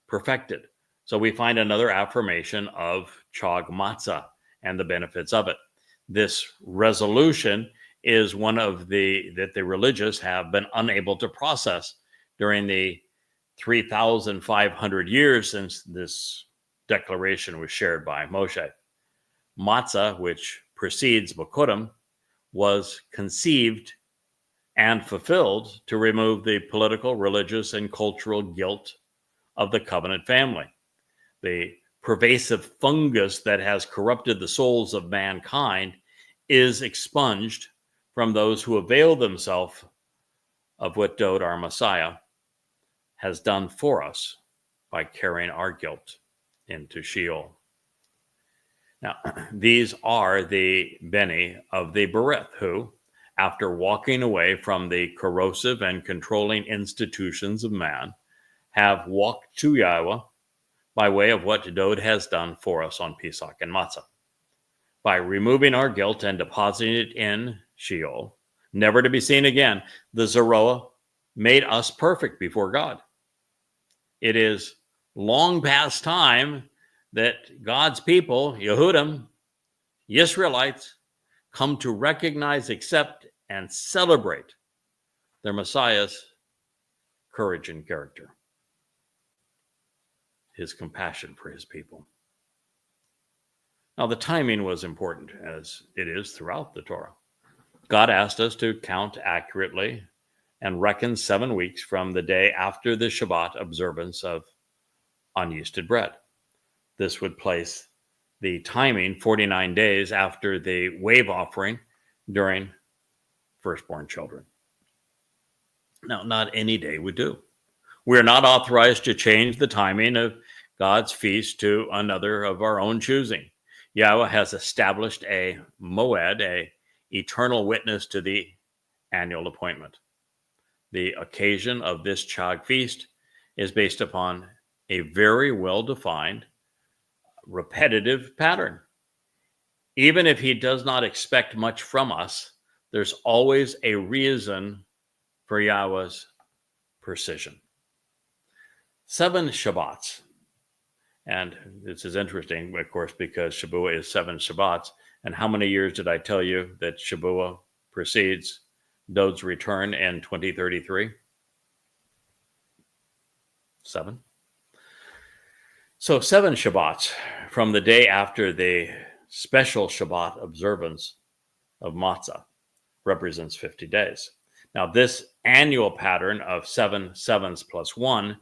perfected. So we find another affirmation of Chag Matzah and the benefits of it. This resolution is one of that the religious have been unable to process during the 3,500 years since this declaration was shared by Moshe. Matzah, which precedes Bokurim, was conceived and fulfilled to remove the political, religious, and cultural guilt of the covenant family. The pervasive fungus that has corrupted the souls of mankind is expunged from those who avail themselves of what Dod, our Messiah, has done for us by carrying our guilt into Sheol. Now, these are the Beni of the Berith, who, after walking away from the corrosive and controlling institutions of man, have walked to Yahweh by way of what Dod has done for us on Pesach and Matzah. By removing our guilt and depositing it in Sheol, never to be seen again, the Zeroah made us perfect before God. It is long past time that God's people, Yehudim, Israelites, come to recognize, accept, and celebrate their Messiah's courage and character, his compassion for his people. Now, the timing was important, as it is throughout the Torah. God asked us to count accurately and reckon 7 weeks from the day after the Shabbat observance of unyeasted bread. This would place the timing 49 days after the wave offering during firstborn children. Now, not any day would do. We are not authorized to change the timing of God's feast to another of our own choosing. Yahweh has established a moed, a eternal witness to the annual appointment. The occasion of this Chag feast is based upon a very well-defined, repetitive pattern. Even if he does not expect much from us, there's always a reason for Yahweh's precision. 7 Shabbats. And this is interesting, of course, because Shabuah is 7 Shabbats. And how many years did I tell you that Shabuah precedes Dod's return in 2033? 7. So 7 Shabbats from the day after the special Shabbat observance of Matzah represents 50 days. Now, this annual pattern of 7 sevens plus 1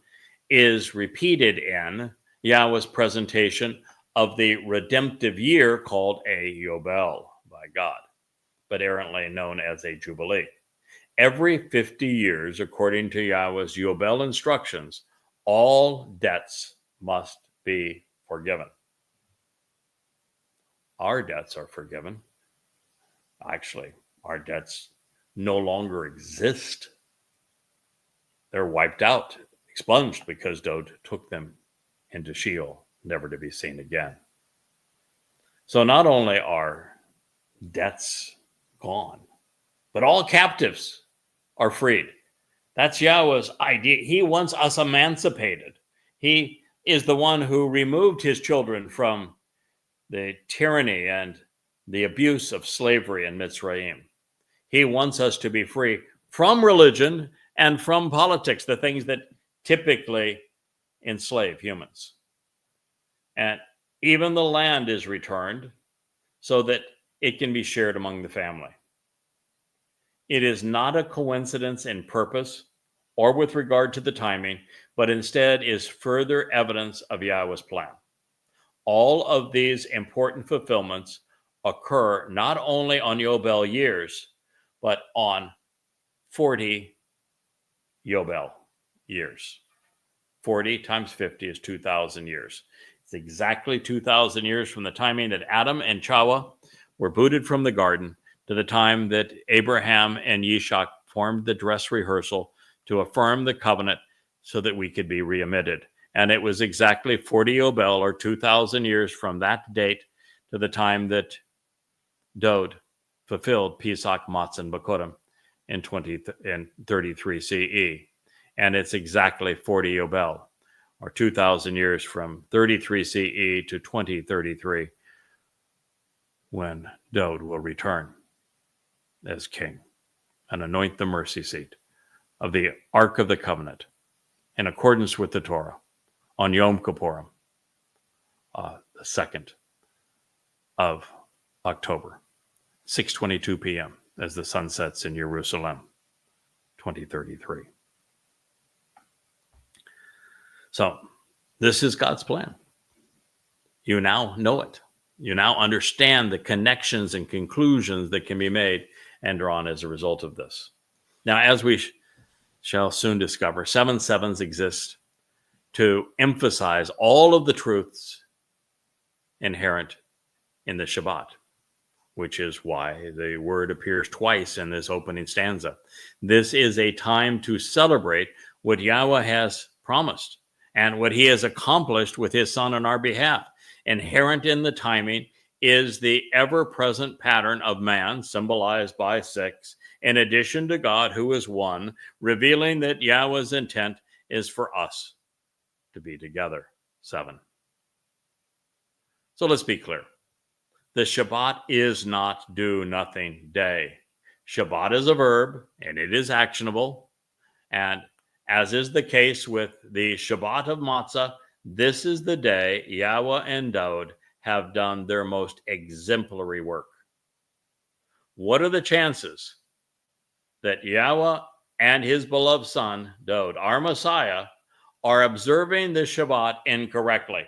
is repeated in Yahweh's presentation of the redemptive year called a Yobel by God, but errantly known as a Jubilee. Every 50 years, according to Yahweh's Yobel instructions, all debts must be forgiven. Our debts are forgiven. Actually, our debts no longer exist. They're wiped out, expunged, because Dod took them into Sheol, never to be seen again. So not only are debts gone, but all captives are freed. That's Yahweh's idea. He wants us emancipated. He is the one who removed his children from the tyranny and the abuse of slavery in Mitzrayim. He wants us to be free from religion and from politics, the things that typically enslave humans. And even the land is returned so that it can be shared among the family. It is not a coincidence in purpose or with regard to the timing, but instead is further evidence of Yahweh's plan. All of these important fulfillments occur not only on Yobel years, but on 40 Yobel years. 40 times 50 is 2,000 years. It's exactly 2,000 years from the timing that Adam and Chawah were booted from the garden to the time that Abraham and Yishak formed the dress rehearsal to affirm the covenant so that we could be readmitted. And it was exactly 40 Yobel, or 2,000 years from that date to the time that Dod fulfilled Pesach, Matzah, and Bakorim in 33 CE. And it's exactly 40 Yobel, or 2,000 years from 33 CE to 2033, when Dod will return as king and anoint the mercy seat of the Ark of the Covenant in accordance with the Torah on Yom Kippurim, the 2nd of October, 6:22 p.m. as the sun sets in Jerusalem, 2033. So this is God's plan. You now know it. You now understand the connections and conclusions that can be made and drawn as a result of this. Now, as we shall soon discover, 7 sevens exist to emphasize all of the truths inherent in the Shabbat, which is why the word appears twice in this opening stanza. This is a time to celebrate what Yahweh has promised and what he has accomplished with his Son on our behalf. Inherent in the timing is the ever-present pattern of man, symbolized by 6, in addition to God, who is one, revealing that Yahweh's intent is for us to be together. 7. So let's be clear. The Shabbat is not do-nothing day. Shabbat is a verb, and it is actionable. And as is the case with the Shabbat of Matzah, this is the day Yahweh and Dod have done their most exemplary work. What are the chances that Yahweh and his beloved son, Dod, our Messiah, are observing the Shabbat incorrectly,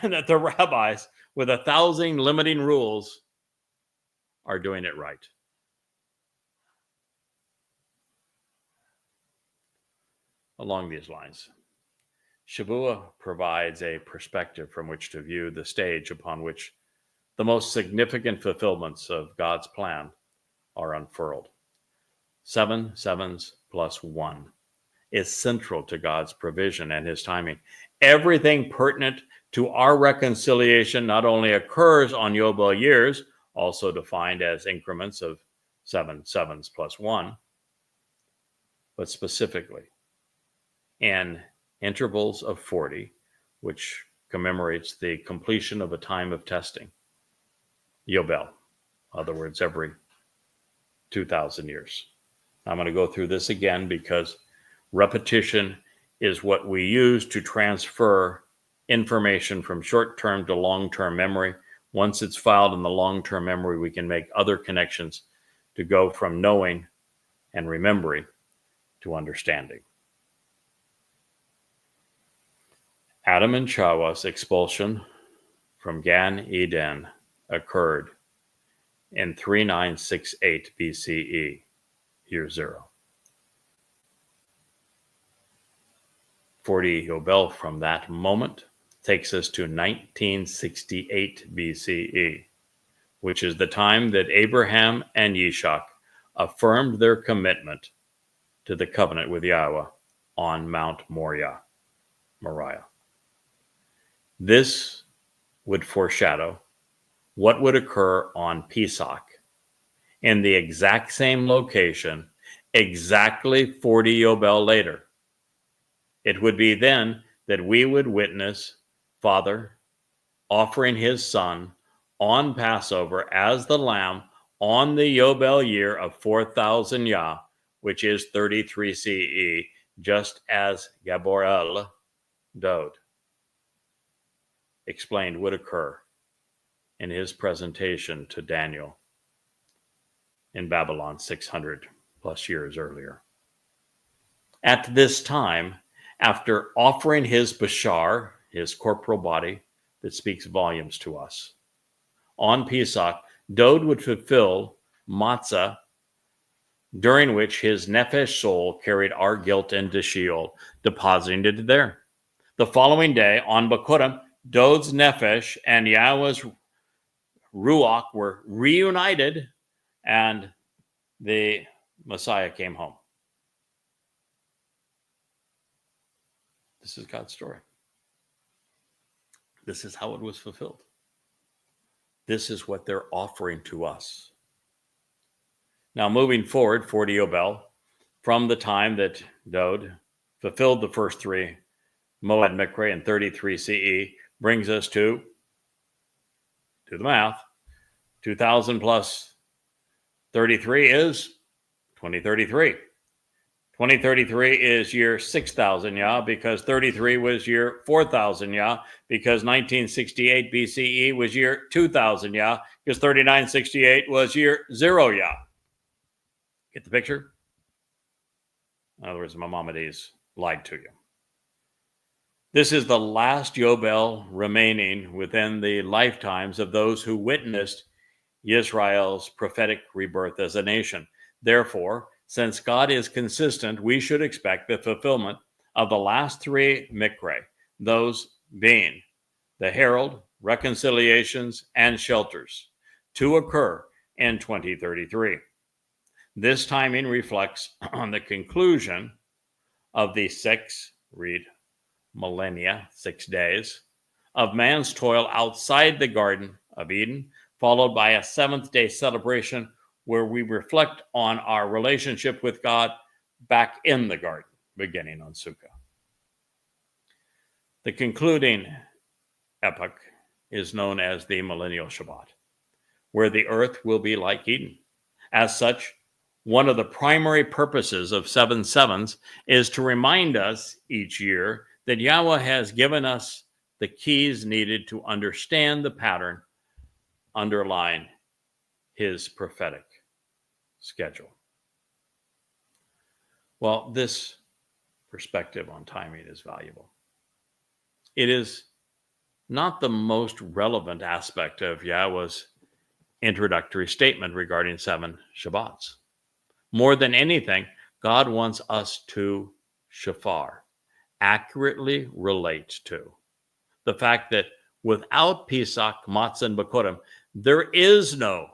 and that the rabbis with 1,000 limiting rules are doing it right. Along these lines, Shavua provides a perspective from which to view the stage upon which the most significant fulfillments of God's plan are unfurled. 7 sevens plus 1 is central to God's provision and his timing. Everything pertinent to our reconciliation not only occurs on Yobel years, also defined as increments of 7 sevens plus 1, but specifically in intervals of 40, which commemorates the completion of a time of testing. Yobel, in other words, every 2,000 years. I'm going to go through this again because repetition is what we use to transfer information from short-term to long-term memory. Once it's filed in the long-term memory, we can make other connections to go from knowing and remembering to understanding. Adam and Chawah's expulsion from Gan Eden occurred in 3968 BCE, year 0. 40 Yobel from that moment takes us to 1968 BCE, which is the time that Abraham and Yishak affirmed their commitment to the covenant with Yahweh on Mount Moriah. This would foreshadow what would occur on Pesach in the exact same location, exactly 40 Yobel later. It would be then that we would witness Father offering his Son on Passover as the Lamb on the Yobel year of 4,000 Yah, which is 33 CE, just as Gaborel Dode explained would occur in his presentation to Daniel in Babylon 600 plus years earlier. At this time, after offering his bashar, his corporal body that speaks volumes to us, on Pesach, Dode would fulfill matzah, during which his nefesh soul carried our guilt into Sheol, depositing it there. The following day, on Bakurim, Dode's nefesh and Yahweh's ruach were reunited, and the Messiah came home. This is God's story. This is how it was fulfilled. This is what they're offering to us. Now, moving forward, 40 Yobel, from the time that Dode fulfilled the first 3 Moed Mikre in 33 CE, brings us to, do the math, 2,000 plus 33 is 2033. 2033 is year 6,000 Yah, because 33 was year 4,000 Yah, because 1968 BCE was year 2,000 Yah, because 3968 was year 0 Yah. Get the picture? In other words, Maimonides lied to you. This is the last Yobel remaining within the lifetimes of those who witnessed Israel's prophetic rebirth as a nation. Therefore, since God is consistent, we should expect the fulfillment of the last 3 Mikre, those being the herald, reconciliations, and shelters, to occur in 2033. This timing reflects on the conclusion of the 6 millennia, 6 days, of man's toil outside the Garden of Eden, followed by a 7th day celebration where we reflect on our relationship with God back in the garden, beginning on Sukkah. The concluding epoch is known as the Millennial Shabbat, where the earth will be like Eden. As such, one of the primary purposes of 7 sevens is to remind us each year that Yahweh has given us the keys needed to understand the pattern underlying his prophetic schedule. Well, this perspective on timing is valuable. It is not the most relevant aspect of Yahweh's introductory statement regarding 7 Shabbats. More than anything, God wants us to shafar, accurately relate to the fact that without Pesach, Matzah, and Bikurim, there is no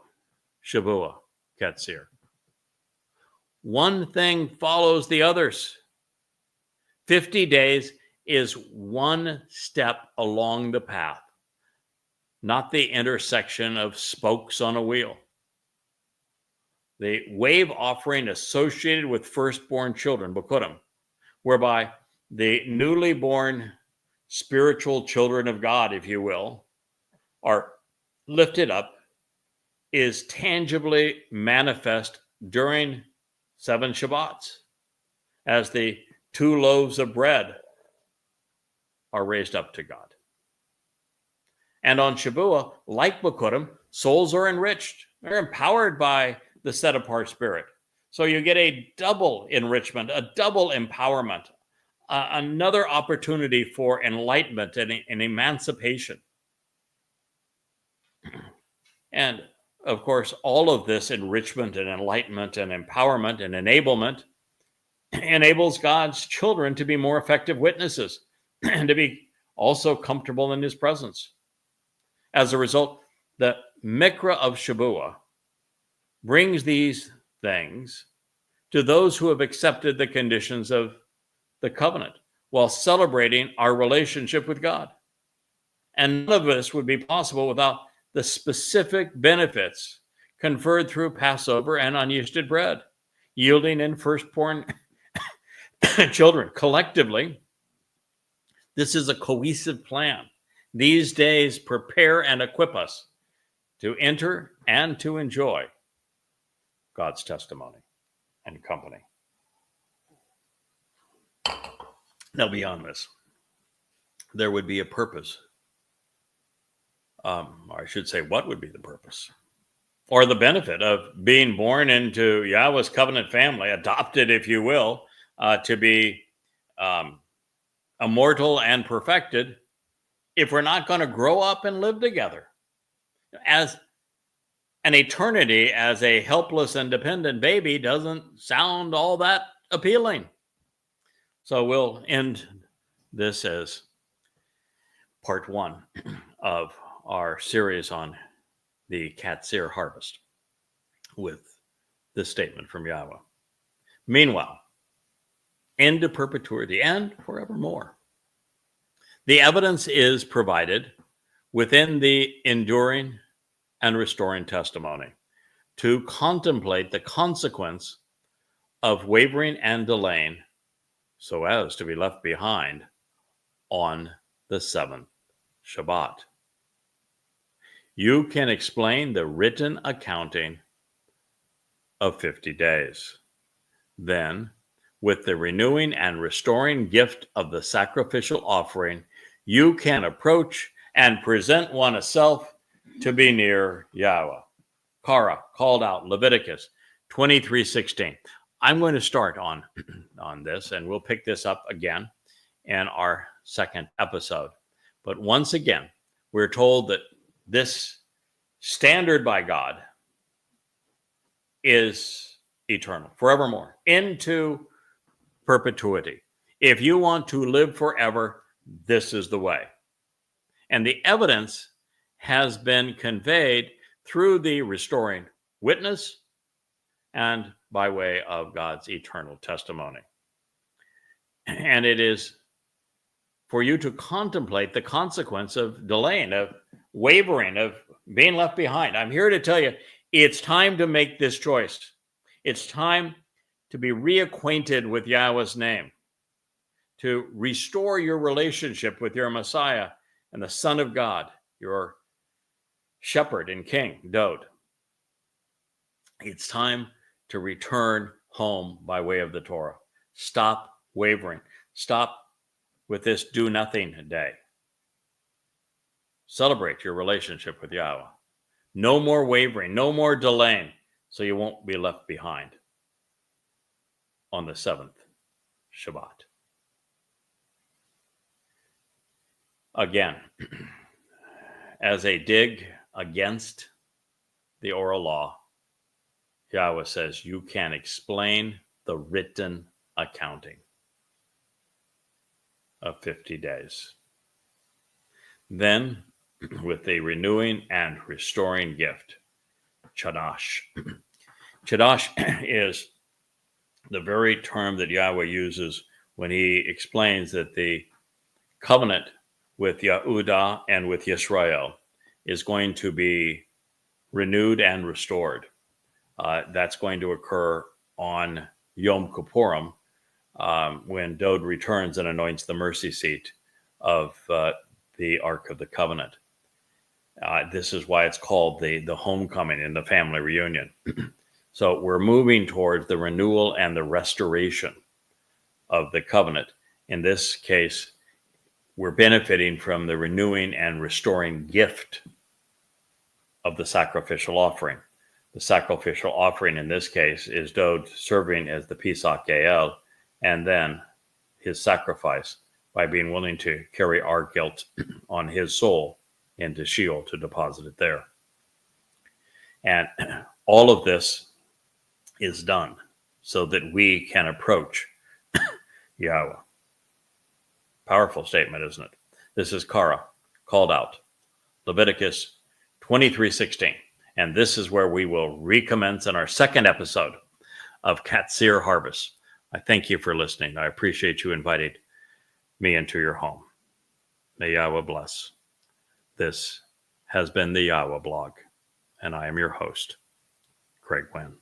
Shavua, Qatsyr. One thing follows the others. 50 days is one step along the path, not the intersection of spokes on a wheel. The wave offering associated with firstborn children, Bikurim, whereby the newly born spiritual children of God, if you will, are lifted up, is tangibly manifest during 7 Shabbats, as the 2 loaves of bread are raised up to God. And on Shavua, like Bikurim, souls are enriched. They're empowered by the set-apart spirit. So you get a double enrichment, a double empowerment, another opportunity for enlightenment and emancipation. And of course, all of this enrichment and enlightenment and empowerment and enablement enables God's children to be more effective witnesses and to be also comfortable in his presence. As a result, the Mikra of Shavua brings these things to those who have accepted the conditions of the covenant while celebrating our relationship with God. And none of this would be possible without the specific benefits conferred through Passover and unyeasted bread, yielding in firstborn children. Collectively, this is a cohesive plan. These days prepare and equip us to enter and to enjoy God's testimony and company. Now, beyond this, there would be a purpose. Or I should say, what would be the purpose? Or the benefit of being born into Yahweh's covenant family, adopted, if you will, to be immortal and perfected, if we're not going to grow up and live together as an eternity as a helpless and dependent baby doesn't sound all that appealing. So we'll end this as part 1 of our series on the Qatsyr harvest with this statement from Yahweh. Meanwhile, into perpetuity and forevermore. The evidence is provided within the enduring and restoring testimony to contemplate the consequence of wavering and delaying so as to be left behind on the 7th Shabbat. You can explain the written accounting of 50 days. Then, with the renewing and restoring gift of the sacrificial offering, you can approach and present oneself to be near Yahweh. Kara called out Leviticus 23:16. I'm going to start on this, and we'll pick this up again in our second episode. But once again, we're told that this standard by God is eternal, forevermore, into perpetuity. If you want to live forever, this is the way. And the evidence has been conveyed through the restoring witness and by way of God's eternal testimony. And it is for you to contemplate the consequence of delaying, of wavering, of being left behind. I'm here to tell you, it's time to make this choice. It's time to be reacquainted with Yahweh's name, to restore your relationship with your Messiah and the Son of God, your shepherd and king, Dode. It's time to return home by way of the Torah. Stop wavering. Stop with this do-nothing day. Celebrate your relationship with Yahweh. No more wavering, no more delaying, so you won't be left behind on the 7th Shabbat. Again, as a dig against the oral law, Yahweh says you can explain the written accounting of 50 days. Then, with the renewing and restoring gift, Chadash. Chadash is the very term that Yahweh uses when he explains that the covenant with Yehudah and with Yisrael is going to be renewed and restored. That's going to occur on Yom Kippurim when Dode returns and anoints the mercy seat of the Ark of the Covenant. This is why it's called the homecoming and the family reunion. So we're moving towards the renewal and the restoration of the covenant. In this case, we're benefiting from the renewing and restoring gift of the sacrificial offering. The sacrificial offering in this case is Dode serving as the Pesach Gael, and then his sacrifice by being willing to carry our guilt on his soul into Sheol to deposit it there. And all of this is done so that we can approach Yahweh. Powerful statement, isn't it? This is Kara, called out. Leviticus 23:16. And this is where we will recommence in our second episode of Qatsyr Harvest. I thank you for listening. I appreciate you inviting me into your home. May Yahweh bless. This has been the Yahweh blog, and I am your host, Craig Wynn.